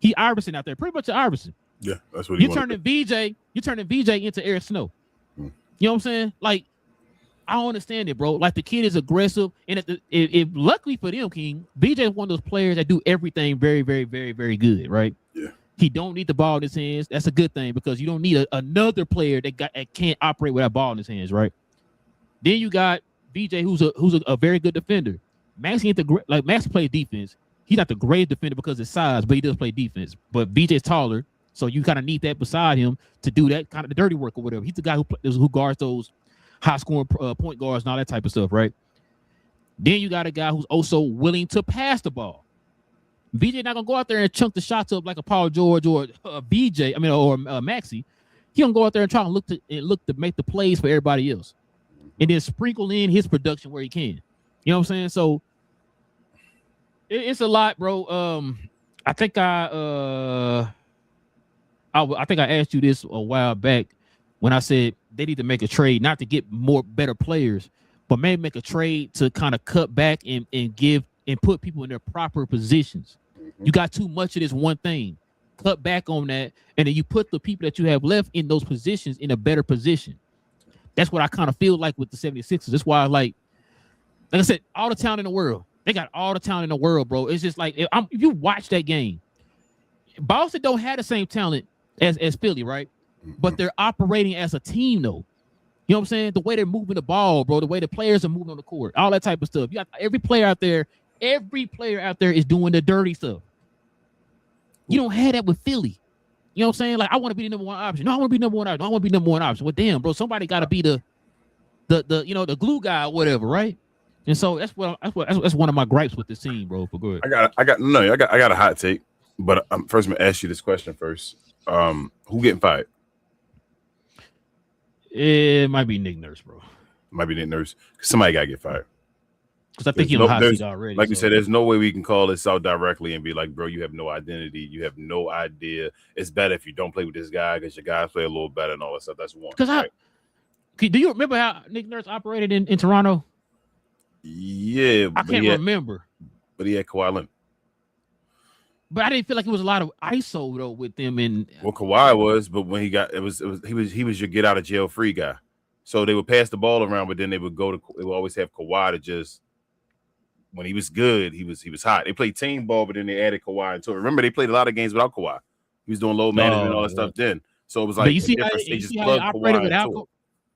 He Iverson out there, pretty much an Iverson. Yeah, that's what you're turning VJ. You're turning VJ into Eric Snow. You know what I'm saying? Like, I don't understand it, bro. Like, the kid is aggressive, and if luckily for them, King, VJ is one of those players that do everything very, very, very, very good, right? Yeah. He don't need the ball in his hands. That's a good thing because you don't need another player that can't operate with that ball in his hands, right? Then you got VJ, who's a very good defender. Maxey plays defense. He's not the greatest defender because of his size, but he does play defense. But BJ's taller, so you kind of need that beside him to do that kind of the dirty work or whatever. He's the guy who guards those high-scoring point guards and all that type of stuff, right? Then you got a guy who's also willing to pass the ball. BJ not gonna go out there and chunk the shots up like a Paul George or BJ. I mean, or Maxey. He gonna go out there and try to look to make the plays for everybody else, and then sprinkle in his production where he can. You know what I'm saying? So it's a lot, bro. I think I think I asked you this a while back when I said they need to make a trade, not to get better players, but maybe make a trade to kind of cut back and give and put people in their proper positions. You got too much of this one thing. Cut back on that, and then you put the people that you have left in those positions in a better position. That's what I kind of feel like with the 76ers. That's why like I said, all the talent in the world. They got all the talent in the world, bro. It's just like if you watch that game, Boston don't have the same talent as Philly, right? But they're operating as a team, though. You know what I'm saying? The way they're moving the ball, bro, the way the players are moving on the court, all that type of stuff. You got every player out there is doing the dirty stuff. You don't have that with Philly. You know what I'm saying? Like, I want to be the number one option. No, I want to be number one option. I want to be number one option. Well, damn, bro, somebody got to be the glue guy or whatever, right? And so that's one of my gripes with this team, bro. For good. I got a hot take, but first I'm gonna ask you this question first. Who getting fired? It might be Nick Nurse, bro. Might be Nick Nurse. Somebody got to get fired. Because I think he's on the hot seat already. Like you said, there's no way we can call this out directly and be like, bro, you have no identity. You have no idea. It's better if you don't play with this guy because your guys play a little better and all that stuff. That's one. Because do you remember how Nick Nurse operated in Toronto? Yeah. I can't remember. But he had Kawhi Leonard. But I didn't feel like it was a lot of ISO though with them. And well, Kawhi was, but when he got he was your get out of jail free guy. So they would pass the ball around, but then they would always have Kawhi to just when he was good, he was hot. They played team ball, but then they added Kawhi into it. Remember, they played a lot of games without Kawhi. He was doing load management and all that stuff then. So it was like but you see how they operated without Kawhi.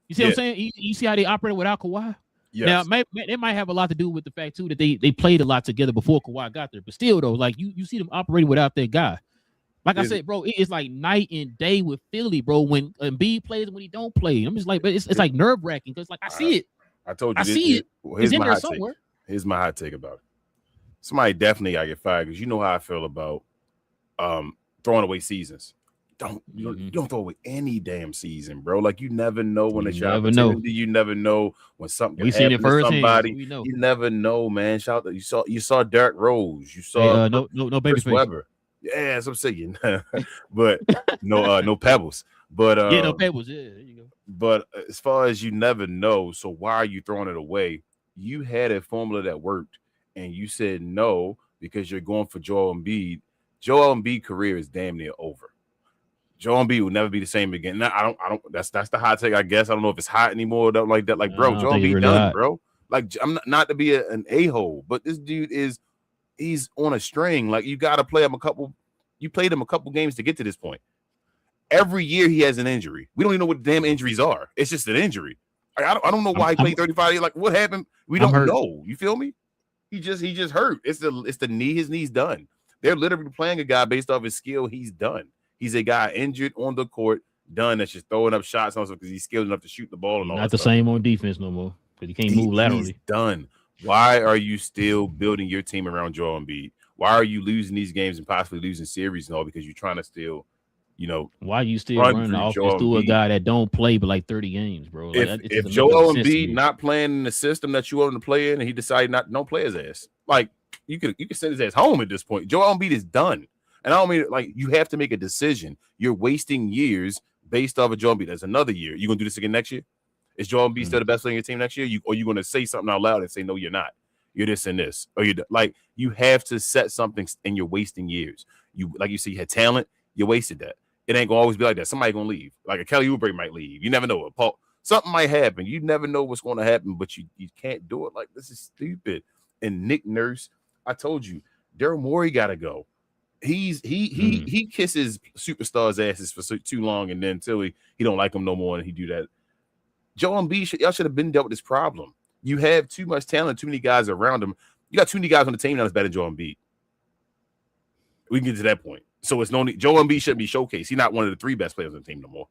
You see what I'm saying? You see how they operated without Kawhi? Yes. Now, it might have a lot to do with the fact, too, that they played a lot together before Kawhi got there. But still, though, like, you see them operating without that guy. Like I said, bro, it's like night and day with Philly, bro, when Embiid plays and when he don't play. I'm just like, but it's like nerve-wracking because, like, I see it. I told you. I see it. It's in there somewhere. Here's my hot take about it. Somebody definitely got to get fired because you know how I feel about throwing away seasons. You don't throw away any damn season, bro. Like you never know when it's your opportunity. You never know when something happens to somebody. You never know, man. Shout out, you saw Derrick Rose. You saw no baby Weber. Yeah, that's what I'm saying. But no pebbles. But no pebbles. Yeah, there you go. But as far as you never know, so why are you throwing it away? You had a formula that worked, and you said no because you're going for Joel Embiid. Joel Embiid's career is damn near over. Joel Embiid will never be the same again. Now, I don't. That's the hot take, I guess. I don't know if it's hot anymore or like that. Like, bro, Joel Embiid done, bro. Like, I'm not to be an a-hole, but this dude he's on a string. Like, you got to play him you played him a couple games to get to this point. Every year he has an injury. We don't even know what the damn injuries are. It's just an injury. I don't know why he played 35 years. Like, what happened? We don't know. You feel me? He just hurt. It's the knee. His knee's done. They're literally playing a guy based off his skill. He's done. He's a guy injured on the court, done that's just throwing up shots also because he's skilled enough to shoot the ball and all that. Not the same on defense no more because he can't move laterally. He's done. Why are you still building your team around Joel Embiid? Why are you losing these games and possibly losing series and all because you're trying to still, why are you still running the offense through a guy that don't play but like 30 games, bro? Like, if Joel Embiid not playing in the system that you want him to play in and he decided don't play his ass, like you could send his ass home at this point. Joel Embiid is done. And I don't mean like you have to make a decision. You're wasting years based off of Joel Embiid. That's another year. You gonna do this again next year? Is Joel Embiid still the best player in your team next year? Or you gonna say something out loud and say no, you're not. You're this and this. Or you have to set something and you're wasting years. You had talent, you wasted that. It ain't gonna always be like that. Somebody gonna leave. Like a Kelly Oubre might leave. You never know. Something might happen. You never know what's gonna happen, but you can't do it. Like this is stupid. And Nick Nurse, I told you, Daryl Morey gotta go. He kisses superstars' asses for too long, and then until he don't like them no more, and he do that. Joel Embiid, y'all should have been dealt with this problem. You have too much talent, too many guys around him. You got too many guys on the team now that's better than Joel Embiid. We can get to that point. So it's no need. Joel Embiid shouldn't be showcased. He's not one of the 3 best players on the team no more.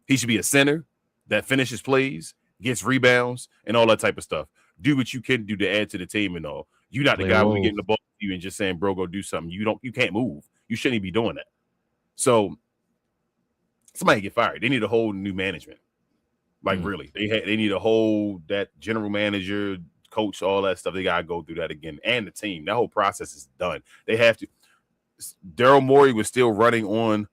He should be a center that finishes plays, gets rebounds, and all that type of stuff. do what you can do to add to the team and all. You're not the guy when we getting the ball to you and just saying, bro, go do something. You can't move. You shouldn't be doing that. So somebody get fired. They need a whole new management. Like really, they need a whole that general manager, coach, all that stuff. They gotta go through that again, and the team. That whole process is done. They have to. Daryl Morey was still running on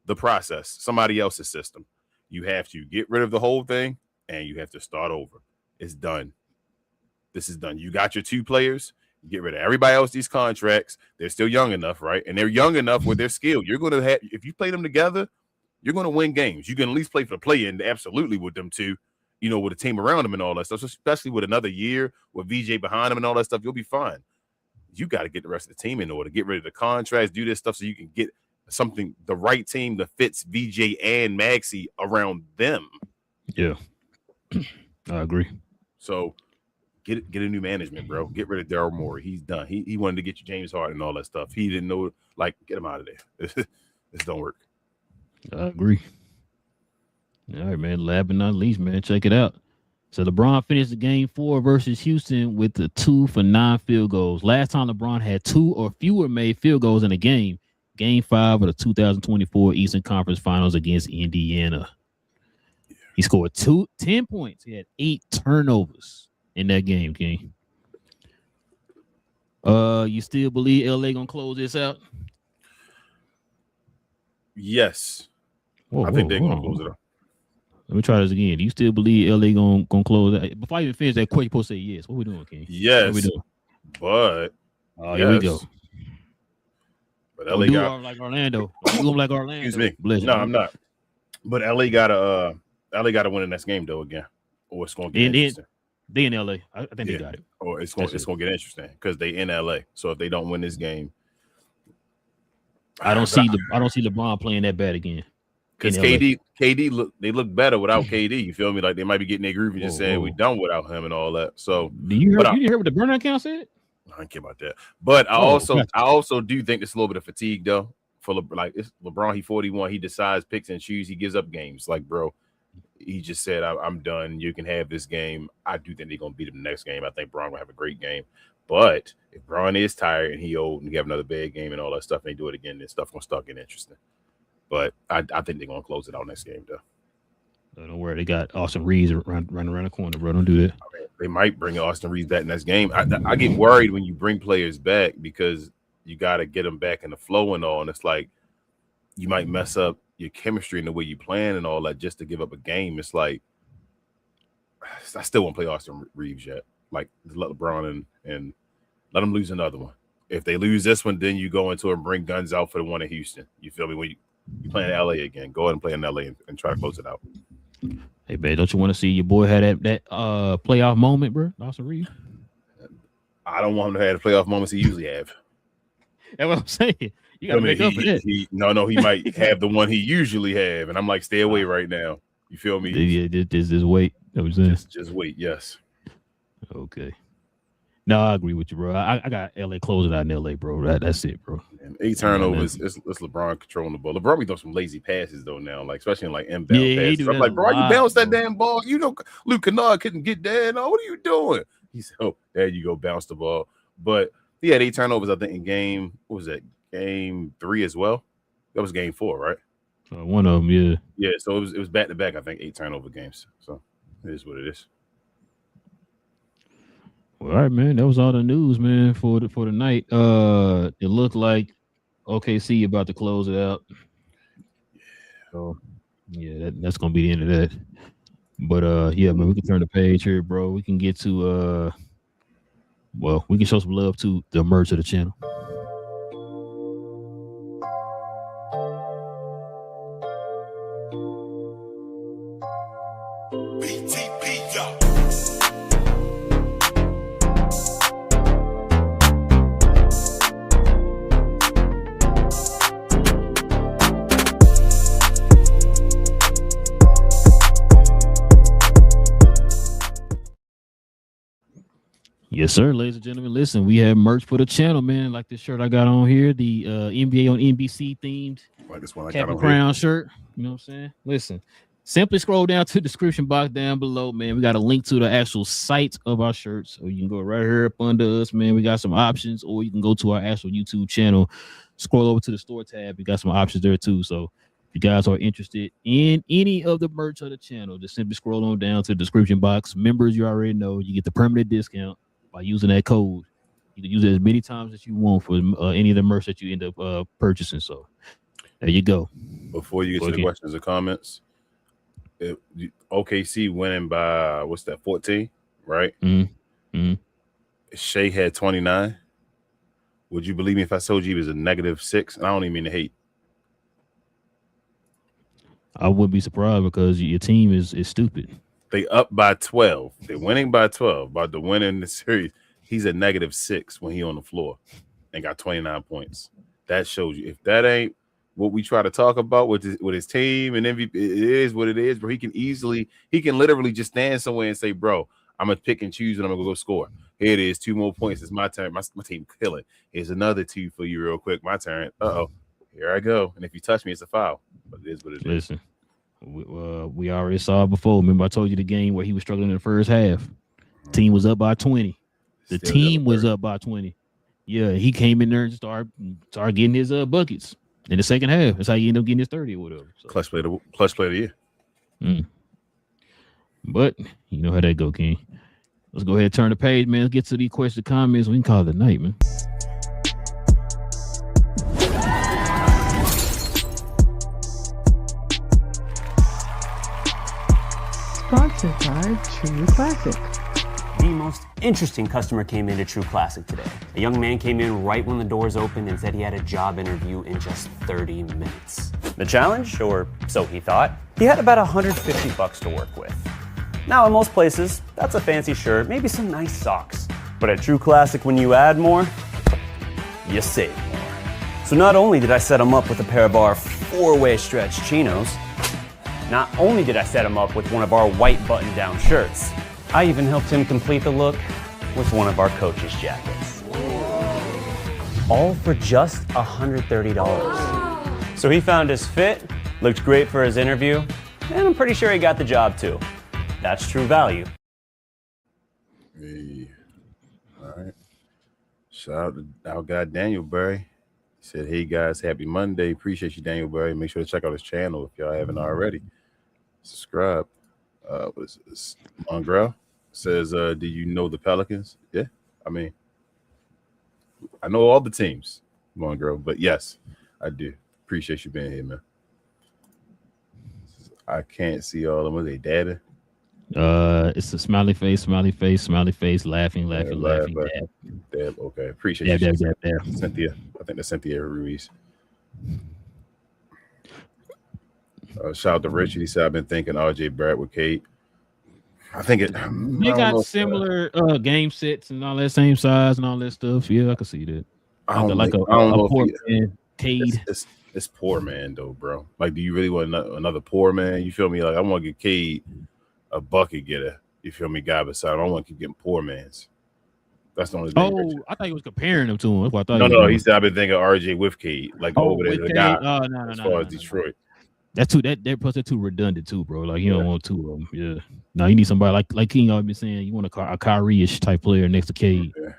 the process, somebody else's system. You have to get rid of the whole thing, and you have to start over. It's done. This is done. You got your 2 players. You get rid of everybody else. These contracts. They're still young enough, right? And they're young enough with their skill. You're going to have, if you play them together, you're going to win games. You can at least play for the play-in, absolutely, with them 2, with a team around them and all that stuff. So especially with another year with VJ behind them and all that stuff, you'll be fine. You got to get the rest of the team in order, get rid of the contracts, do this stuff so you can get something, the right team that fits VJ and Maxey around them. Yeah, I agree. So get a new management, bro. Get rid of Daryl Morey. He's done. He wanted to get you James Harden and all that stuff. He didn't know, get him out of there. This don't work. I agree. All right, man. Last but not least, man, check it out. So LeBron finished the game 4 versus Houston with the 2 for 9 field goals. Last time LeBron had 2 or fewer made field goals in a game, Game 5 of the 2024 Eastern Conference Finals against Indiana. He scored 10 points. He had 8 turnovers in that game, King. You still believe LA gonna close this out? Yes. I think they're gonna close it out. Let me try this again. Do you still believe LA gonna close it? Before I even finish that question, you're supposed to say yes. What we doing, King? Yes. What we doing? But here we go. But LA got like Orlando. Don't do like Orlando. Excuse me. No, I'm not. But LA gotta win the next game though again, or it's gonna get interesting. They in LA. I think they got it. Or it's gonna get interesting because they in LA. So if they don't win this game, I don't see LeBron playing that bad again. Because KD look better without KD. You feel me? Like they might be getting their groove and just saying we done without him and all that. So you hear what the burnout count said? I don't care about that. But I also do think it's a little bit of fatigue though. For it's LeBron, he 41. He decides, picks and chooses. He gives up games. Like, bro, he just said, I'm done. You can have this game. I do think they're gonna beat him the next game. I think Bron will have a great game. But if Bron is tired and he old and he have another bad game and all that stuff, and they do it again, then stuff gonna start getting interesting. But I think they're gonna close it out next game though. Don't worry, they got Austin Reeves running around the corner, bro. Don't do that. I mean, they might bring Austin Reeves back next game. I get worried when you bring players back because you got to get them back in the flow and all, and it's like you might mess up your chemistry and the way you plan and all that just to give up a game. It's like I still won't play Austin Reeves yet. Like let LeBron and let them lose another one. If they lose this one, then you go into it and bring guns out for the one in Houston. You feel me? When you play in LA again, go ahead and play in LA and try to close it out. Hey, man, don't you want to see your boy have that playoff moment, bro? Austin Reeves? I don't want him to have the playoff moments he usually have. That's what I'm saying. You got to make up for that. He might have the one he usually have, and I'm like, stay away right now. You feel me? Yeah, just wait. That was it. Just wait. Yes. Okay. No, I agree with you, bro. I got LA closing out in LA, bro. That's it, bro. And 8 turnovers. It's LeBron controlling the ball. LeBron be throwing some lazy passes though now, like especially in like inbound passes. I'm like, bro, you bounce that damn ball. You know, Luke Kennard couldn't get there. No, what are you doing? He said, "Oh, there you go, bounce the ball." But he had 8 turnovers, I think, in game. What was that? Game 3 as well. That was game 4, right? One of them, yeah. Yeah. So it was back to back. I think 8 turnover games. So it is what it is. Well, all right, man. That was all the news, man, for the night. It looked like OKC about to close it out. So yeah, that's gonna be the end of that. But yeah, man, we can turn the page here, bro. We can get to we can show some love to the merch of the channel. Yes, sir, ladies and gentlemen. Listen, we have merch for the channel, man. Like this shirt I got on here, the NBA on NBC themed like this one I Cap and Crown shirt. You know what I'm saying? Listen, Simply scroll down to the description box down below, man. We got a link to the actual site of our shirts. So you can go right here up under us, man. We got some options, or you can go to our actual YouTube channel, scroll over to the store tab. We got some options there too. So if you guys are interested in any of the merch of the channel, just simply scroll on down to the description box. Members, you already know, you get the permanent discount by using that code. You can use it as many times as you want for any of the merch that you end up purchasing. So there you go. Before you get to the questions or comments, OKC winning by 14, right? Mm-hmm. Shea had 29. Would you believe me if I told you he was a -6? And I don't even mean to hate. I wouldn't be surprised because your team is stupid. They up by 12. They're winning by 12. About to win in the series. He's a -6 when he on the floor and got 29 points. That shows you. If that ain't what we try to talk about with his team and MVP, it is what it is. But he can literally just stand somewhere and say, "Bro, I'm gonna pick and choose and I'm gonna go score. Here it is, 2 more points. It's my turn. My team killing. Here's another 2 for you, real quick. My turn. Here I go. And if you touch me, it's a foul. But it is what it is." Listen, we already saw it before. Remember, I told you the game where he was struggling in the first half. Team was up by 20. The team was up by 20. Yeah, he came in there and started getting his buckets in the second half. That's how he ended up getting his 30 or whatever. So. Clutch player of the year. But you know how that go, King. Let's go ahead and turn the page, man. Let's get to these questions, comments. We can call it a night, man. Sponsored by True Classic. The most interesting customer came into True Classic today. A young man came in right when the doors opened and said he had a job interview in just 30 minutes. The challenge, or so he thought, he had about $150 to work with. Now, in most places, that's a fancy shirt, maybe some nice socks. But at True Classic, when you add more, you save more. So not only did I set him up with a pair of our 4-way stretch chinos, not only did I set him up with one of our white button-down shirts, I even helped him complete the look with one of our coach's jackets. All for just $130. So he found his fit, looked great for his interview, and I'm pretty sure he got the job too. That's true value. Hey. All right. Shout out to our guy Daniel Berry. He said, "Hey guys, happy Monday. Appreciate you, Daniel Berry. Make sure to check out his channel if y'all haven't already. Subscribe." What is this? Mongrel says, "Do you know the Pelicans?" Yeah, I mean, I know all the teams, Mongrel, but yes, I do. Appreciate you being here, man. I can't see all of them. Are they data? It's a smiley face, laughing. Dab. Okay, appreciate you. Dab. Cynthia, I think that's Cynthia Ruiz. Shout out to Richard. He said, "I've been thinking RJ Barrett with Kate." I think they got similar game sets and all that, same size and all that stuff. Yeah, I can see that. I don't know poor man, Cade. It's poor man though, bro. Like, do you really want another poor man? You feel me? Like, I want to get Cade a bucket getter. You feel me, guy beside him. I don't want to keep getting poor mans. That's the only thing. Oh, I thought he was comparing them to him. That's what I thought. No. He said, "I've been thinking RJ with Cade, like over there, the guy." No. As far as Detroit. That's too plus they're too redundant too, bro. Like, you don't want 2 of them. Yeah. No, you need somebody like King always been saying. You want a Kyrie-ish type player next to Cade. Yeah.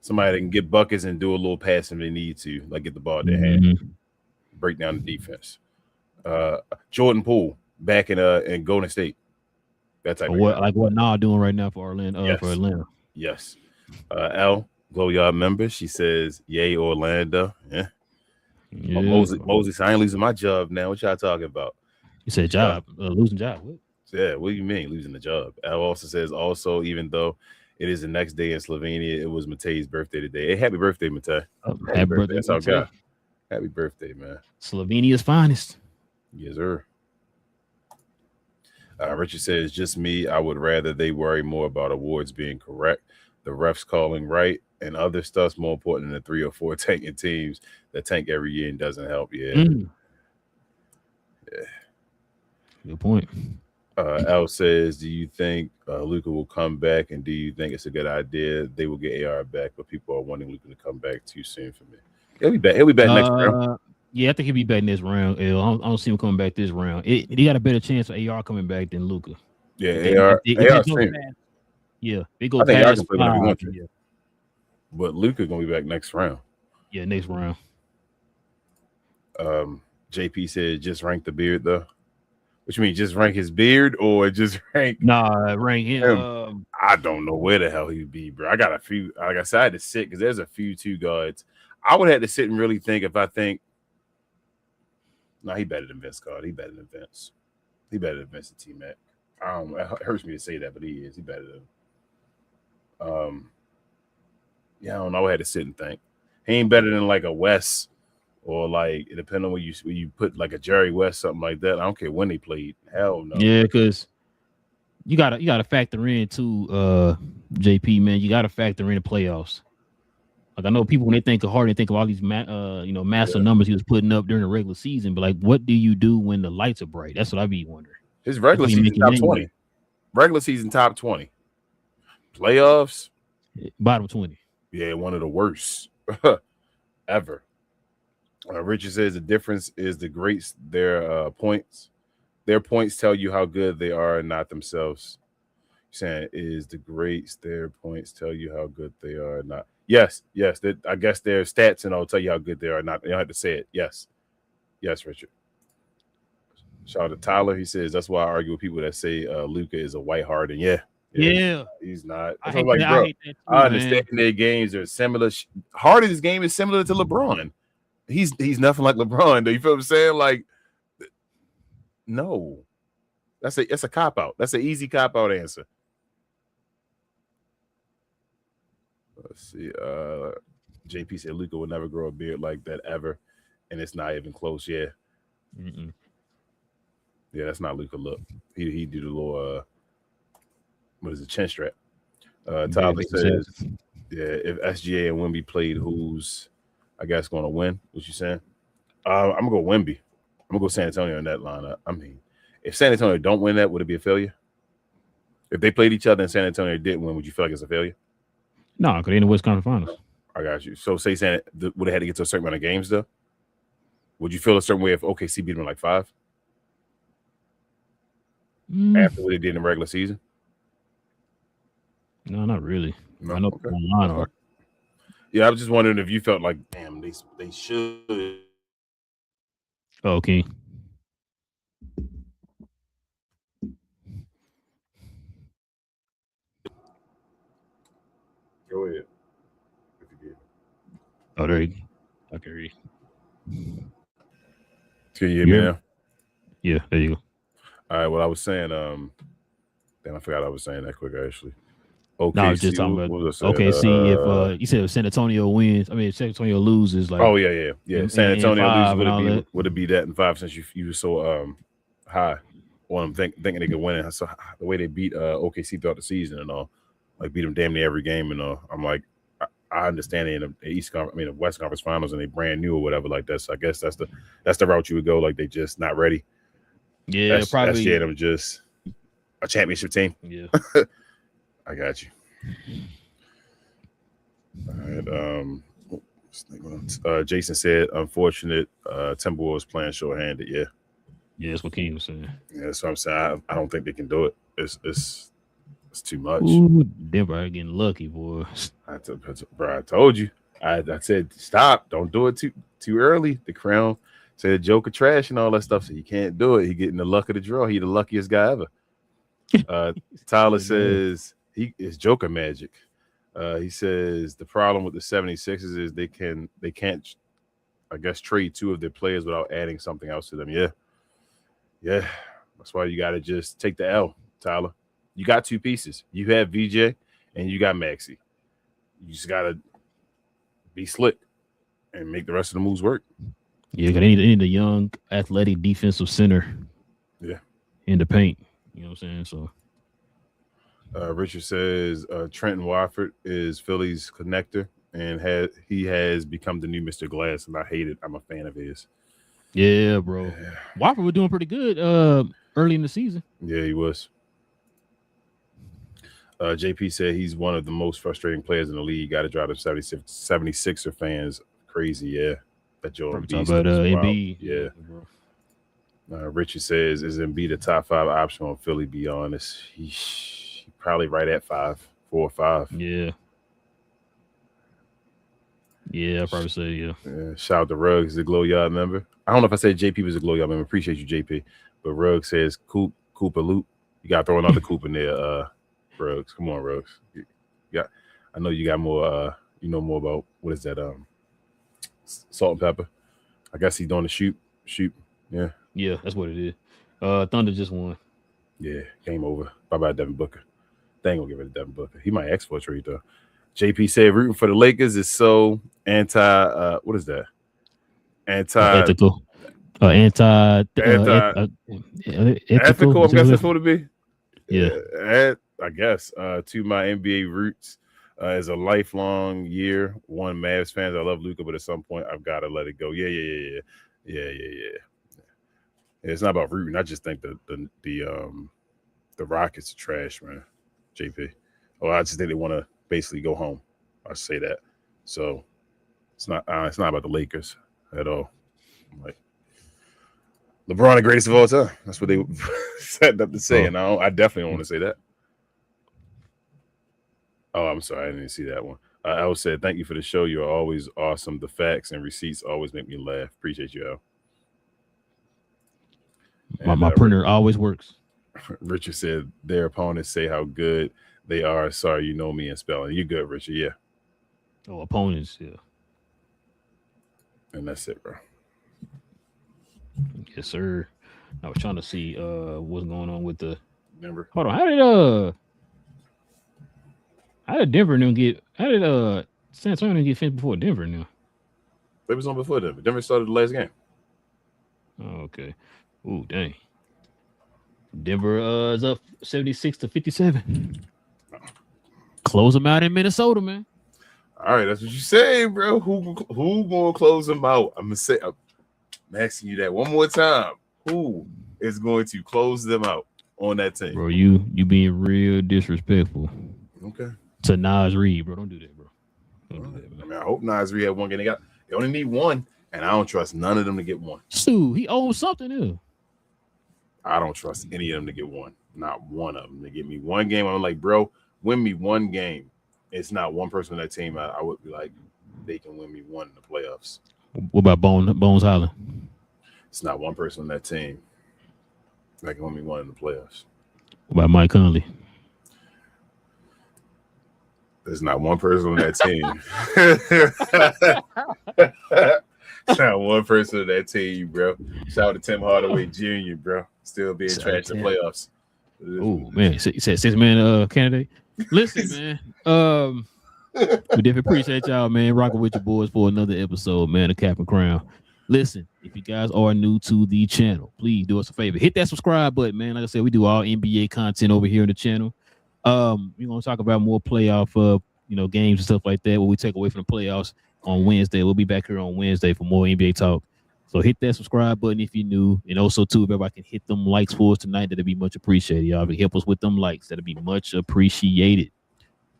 Somebody that can get buckets and do a little passing if they need to, like get the ball in their hand, break down the defense. Jordan Poole back in Golden State. That type of guy. Like what Nah doing right now for Orlando. Yes. For Atlanta. Yes. L GloYard member. She says, "Yay, Orlando." Yeah. Moses, I ain't losing my job now. What y'all talking about? You said job, losing job. What? Yeah, what do you mean losing the job? Al also says, even though it is the next day in Slovenia, it was Matej's birthday today. Hey, happy birthday, Matej. Happy birthday. That's our guy. Happy birthday, man. Slovenia's finest. Yes, sir. Richard says, "Just me. I would rather they worry more about awards being correct, the refs calling right, and other stuff's more important than the 3 or 4 tanking teams that tank every year and doesn't help." Yeah. Yeah. Good point. Al says, "Do you think Luka will come back, and do you think it's a good idea they will get AR back? But people are wanting Luka to come back too soon for me." He'll be back. He'll be back next round. Yeah, I think he'll be back next round. I don't see him coming back this round. He got a better chance of AR coming back than Luka. Yeah, AR stream. Yeah, they go I think AR past can play whenever he 5. wants to. But Luka gonna be back next round. Yeah, next round. JP said just rank the beard though. Which means just rank his beard or just rank? Nah, rank him. I don't know where the hell he'd be, bro. I got a few. Like I said, I had to sit because there's a few 2 guards. I would have to sit and really think if I think. No, he better than Vince Carter. He better than Vince. He better than Vince and T-Mac. It hurts me to say that, but he is. He better than. Yeah, I don't know. I had to sit and think. He ain't better than like a West or like depending on where you put like a Jerry West, something like that. I don't care when they played. Hell no. Yeah, because you gotta factor in too, JP, man. You gotta factor in the playoffs. Like I know people when they think of Harden, they think of all these massive numbers he was putting up during the regular season. But like, what do you do when the lights are bright? That's what I be wondering. His regular season top 20. Regular season top 20. Playoffs bottom 20. Yeah, one of the worst ever. Richard says the difference is the greats. Their points tell you how good they are, and not themselves. Saying is the greats. Their points tell you how good they are, not. Yes. I guess their stats and all tell you how good they are. Not. You don't have to say it. Yes, Richard. Shout out to Tyler. He says that's why I argue with people that say Luka is a white Harden. Yeah. He's not. I understand their games are similar. Harden's game is similar to LeBron. He's nothing like LeBron. Do you feel what I'm saying? Like, no, that's a cop out. That's an easy cop out answer. Let's see. JP said Luka will never grow a beard like that ever, and it's not even close. Yeah. Mm-mm. Yeah, that's not Luka. Look, he do the little what is it, chin strap? Tyler says, yeah, if SGA and Wemby played, who's I guess going to win? What you saying? I'm gonna go Wemby. I'm gonna go San Antonio in that lineup. I mean, if San Antonio don't win that, would it be a failure? If they played each other and San Antonio didn't win, would you feel like it's a failure? No, because they're in the West Conference Finals. I got you. So say would they had to get to a certain amount of games though? Would you feel a certain way if OKC beat them in like 5? After what they did in the regular season? No, not really. No? I know Okay. online are. Yeah, I was just wondering if you felt like, damn, they should. Oh, okay. Go ahead. Oh, there you go. Okay, read. Can you hear me now? Yeah, there you go. All right. Well, I was saying, damn, I forgot I was saying that quick actually. Okay, no, I was just talking about. Okay, see if you said if San Antonio wins, I mean if San Antonio loses, like San Antonio loses, would it be that in 5 since you were so high on them thinking they could win it? So the way they beat OKC throughout the season and all, like beat them damn near every game and all. I'm like, I understand it in the West Conference Finals and they brand new or whatever like that. So I guess that's the route you would go. Like they just not ready. Yeah, probably. SGA them just a championship team. Yeah. I got you. All right. Jason said, unfortunate Timberwolves playing short-handed. Yeah. Yeah, that's what King was saying. Yeah, that's what I'm saying. I don't think they can do it. It's too much. Ooh, Denver getting lucky, boy. Bro, I told you. I said, stop. Don't do it too early. The Crown said Joker trash and all that stuff, so you can't do it. He getting the luck of the draw. He the luckiest guy ever. Tyler says he is Joker magic. He says the problem with the 76ers is they can't I guess trade 2 of their players without adding something else to them. Yeah. That's why you got to just take the L, Tyler. You got 2 pieces. You have VJ and you got Maxey. You just got to be slick and make the rest of the moves work. Yeah, because they need a young, athletic defensive center. Yeah. In the paint. You know what I'm saying? So. Richard says Trenton Watford is Philly's connector, and he has become the new Mr. Glass, and I hate it. I'm a fan of his. Yeah, bro. Yeah. Watford was doing pretty good early in the season. Yeah, he was. JP said he's one of the most frustrating players in the league. Got to drive the 76er fans crazy. Yeah, that Joe Talk Embiid about stuff is wild. Embiid. Yeah. Richard says, is Embiid a top 5 option on Philly? Be honest, he probably right at 4 or 5. Yeah. Yeah, I'll probably say yeah. Shout out to Ruggs, the GloYard member. I don't know if I said JP was a GloYard member. Appreciate you, JP. But Ruggs says, Cooper Loop. You got to throw another Coop in there, Ruggs. Come on, Ruggs. I know you got more, you know more about, what is that, salt and pepper. I guess he's doing the shoot. Yeah. Yeah, that's what it is. Thunder just won. Yeah, game over. Bye-bye, Devin Booker. They ain't going to give it to Devin Booker. He might ask for a trade, though. JP said rooting for the Lakers is so anti, what is that? Ethical. Ethical, I guess that's what it be. Yeah. I guess to my NBA roots as a lifelong year one Mavs fans. I love Luka, but at some point I've got to let it go. Yeah. It's not about rooting. I just think the Rockets are trash, man. JP. I just think they want to basically go home. I say that. So it's not about the Lakers at all. Like LeBron, the greatest of all time. That's what they set up to say, and I definitely don't want to say that. Oh, I'm sorry, I didn't see that one. Al said, "Thank you for the show. You're always awesome. The facts and receipts always make me laugh. Appreciate you, Al." My printer always works. Richard said, "Their opponents say how good they are. Sorry, you know me in spelling. You good, Richard? Yeah. Oh, opponents, yeah. And that's it, bro. Yes, sir. I was trying to see what's going on with the Denver. Hold on. How did Denver San Antonio get finished before Denver now? They was on before Denver. Denver started the last game. Oh, okay. Ooh, dang. Denver is up 76-57. Close them out in Minnesota, man. All right, that's what you say, bro. Who gonna close them out? I'm asking you that one more time. Who is going to close them out on that team? Bro, you being real disrespectful. Okay. To Nas Reed, bro. Don't do that, bro. Don't do that, man. I mean, I hope Nas Reed had one game. They only need one, and I don't trust none of them to get one. Shoot, he owes something new. I don't trust any of them to get one. Not one of them to get me one game. I'm like, bro, win me one game. It's not one person on that team. I would be like, they can win me one in the playoffs. What about Bones Highland? It's not one person on that team that can win me one in the playoffs. What about Mike Conley? There's not one person on that team. Not one person on that team, bro. Shout out to Tim Hardaway Jr., bro. Still being trash in the playoffs. Oh, man. You said 6-man candidate? Listen, man. We definitely appreciate y'all, man, rocking with your boys for another episode, man, of Cap and Crown. Listen, if you guys are new to the channel, please do us a favor. Hit that subscribe button, man. Like I said, we do all NBA content over here on the channel. We're gonna talk about more playoff games and stuff like that, what we take away from the playoffs on Wednesday. We'll be back here on Wednesday for more NBA talk. So hit that subscribe button if you're new. And also, too, if everybody can hit them likes for us tonight, that'd be much appreciated. Y'all help us with them likes. That'd be much appreciated.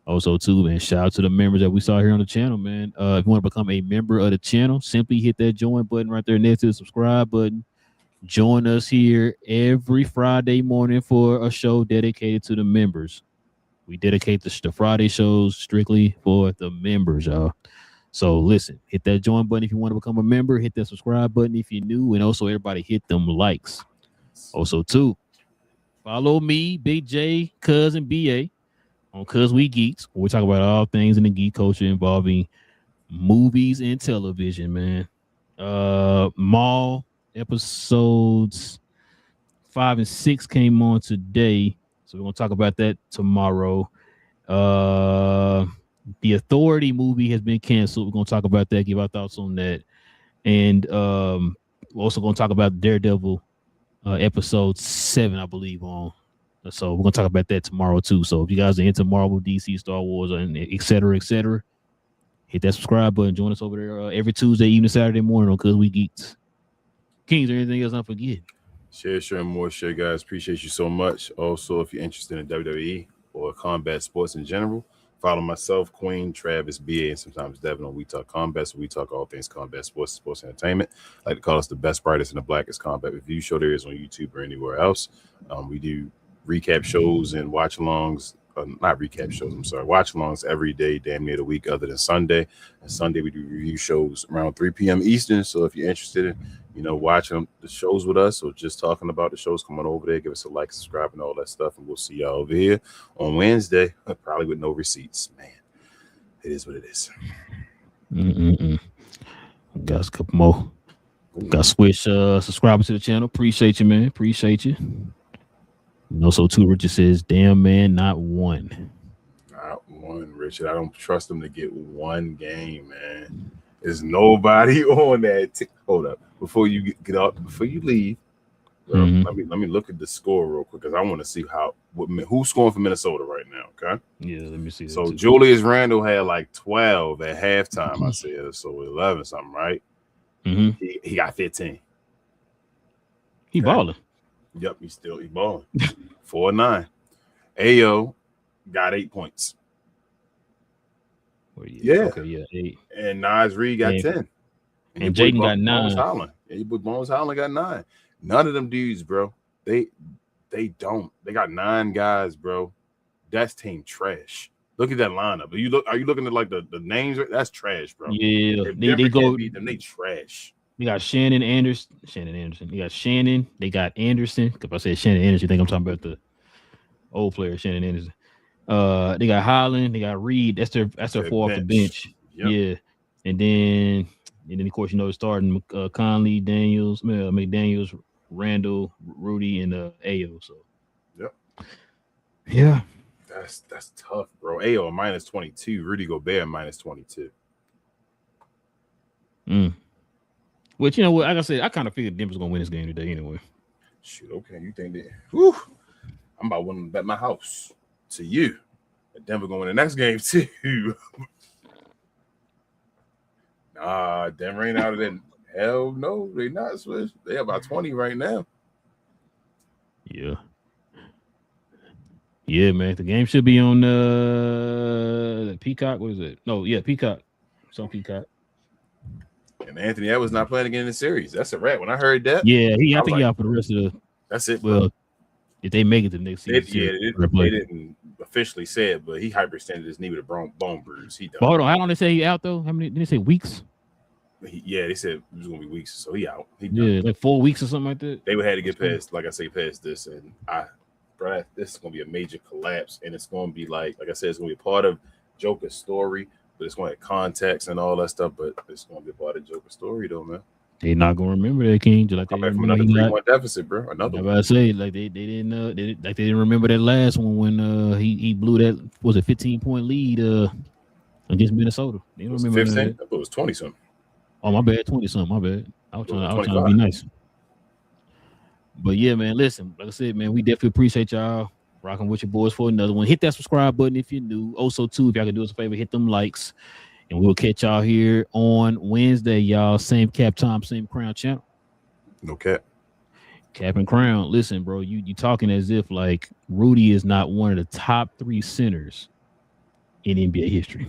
Also, too, man, shout out to the members that we saw here on the channel, man. If you want to become a member of the channel, simply hit that join button right there next to the subscribe button. Join us here every Friday morning for a show dedicated to the members. We dedicate the Friday shows strictly for the members, y'all. So listen, hit that join button if you want to become a member. Hit that subscribe button if you're new. And also, everybody hit them likes. Also, too, follow me, Big J, Cousin BA on Cuz We Geeks. We talk about all things in the geek culture involving movies and television, man. Mall episodes 5 and 6 came on today. So we're going to talk about that tomorrow. The Authority movie has been canceled. We're going to talk about that, give our thoughts on that. And we're also going to talk about Daredevil episode 7, I believe, on. So we're going to talk about that tomorrow, too. So if you guys are into Marvel, DC, Star Wars, and et cetera, hit that subscribe button. Join us over there every Tuesday evening, Saturday morning on Cuz We Geeks. King, is there anything else I forget? Share, and more share, guys. Appreciate you so much. Also, if you're interested in WWE or combat sports in general, Follow myself, Queen, Travis, BA, and sometimes Devin on We Talk Combat. So we talk all things combat sports, sports entertainment. I like to call us the best, brightest, and the blackest combat review show there is on YouTube or anywhere else. We do recap shows and watch-alongs. Not recap shows, I'm sorry. Watch-alongs every day, damn near the week other than Sunday. And Sunday we do review shows around 3 p.m. Eastern. So if you're interested in, watching the shows with us or just talking about the shows, come on over there, give us a like, subscribe, and all that stuff. And we'll see y'all over here on Wednesday, probably with no receipts. Man, it is what it is. Got a couple more. Got switch subscribers to the channel. Appreciate you, man. Appreciate you. So too, Richard says, damn, man, not one. Not one, Richard. I don't trust him to get one game, man. There's nobody on that. Hold up. Before you get out, before you leave, let me look at the score real quick because I want to see who's scoring for Minnesota right now. Okay. Yeah, let me see. So Julius Randle had like 12 at halftime. I said so 11 something, right? He got 15. He balling. Yep, he's balling. 4-9. Ayo got 8 points. Yeah. Okay, yeah, 8. And Nas Reed got 10. And Jaden got 9. Bones Holland got 9. None of them dudes, bro. They don't. They got 9 guys, bro. That's team trash. Look at that lineup. Are you looking at like the names? That's trash, bro. Yeah, they go beat them. They trash. They got Shannon Anderson. They got Shannon. They got Anderson. If I said Shannon Anderson, you think I'm talking about the old player, Shannon Anderson. They got Holland. They got Reed. That's their 4 off the bench. Yep. Yeah. And then of course, starting Conley, Daniels, McDaniels, Randall, Rudy, and Ayo. So yep. Yeah. That's tough, bro. Ayo minus 22. Rudy Gobert minus 22. Which, like I said, I kind of figured Denver's going to win this game today anyway. Shoot, okay. You think that? Whew, I'm about to bet my house to you that Denver going to win the next game, too. Nah, Denver ain't out of that. Hell no, they not, Swish. They about 20 right now. Yeah. Yeah, man. The game should be on Peacock. What is it? No, yeah, Peacock. It's on Peacock. And Anthony Edwards not playing again in the series. That's a wrap. When I heard that, yeah, I think he out for the rest of the. That's it. Well, if they make it to the next season, they didn't officially say it, but he hyperextended his knee with a bone bruise. He done. Hold on, how long they say he out though? How many? Did they say weeks? They said it was gonna be weeks, so he out. Yeah, like 4 weeks or something like that. They would have to get past, like I say, past this, and this is gonna be a major collapse, and it's gonna be like I said, it's gonna be a part of Joker's story. But it's going to have context and all that stuff. But it's going to be a part of Joker's story, though, man. They're not going to remember that, King. Just like they from another 3-1 deficit, bro. Another one. I say, like they didn't remember that last one when he blew that 15-point lead against Minnesota. They don't remember 15. that. I thought it was 20-something. Oh, my bad, 20-something. My bad. I was trying to be nice. But yeah, man. Listen, like I said, man, we definitely appreciate y'all rocking with your boys for another one. Hit that subscribe button if you're new. Also, too, if y'all can do us a favor, hit them likes. And we'll catch y'all here on Wednesday, y'all. Same cap time, same crown channel. No cap. Cap and crown. Listen, bro, you talking as if like Rudy is not one of the top 3 centers in NBA history.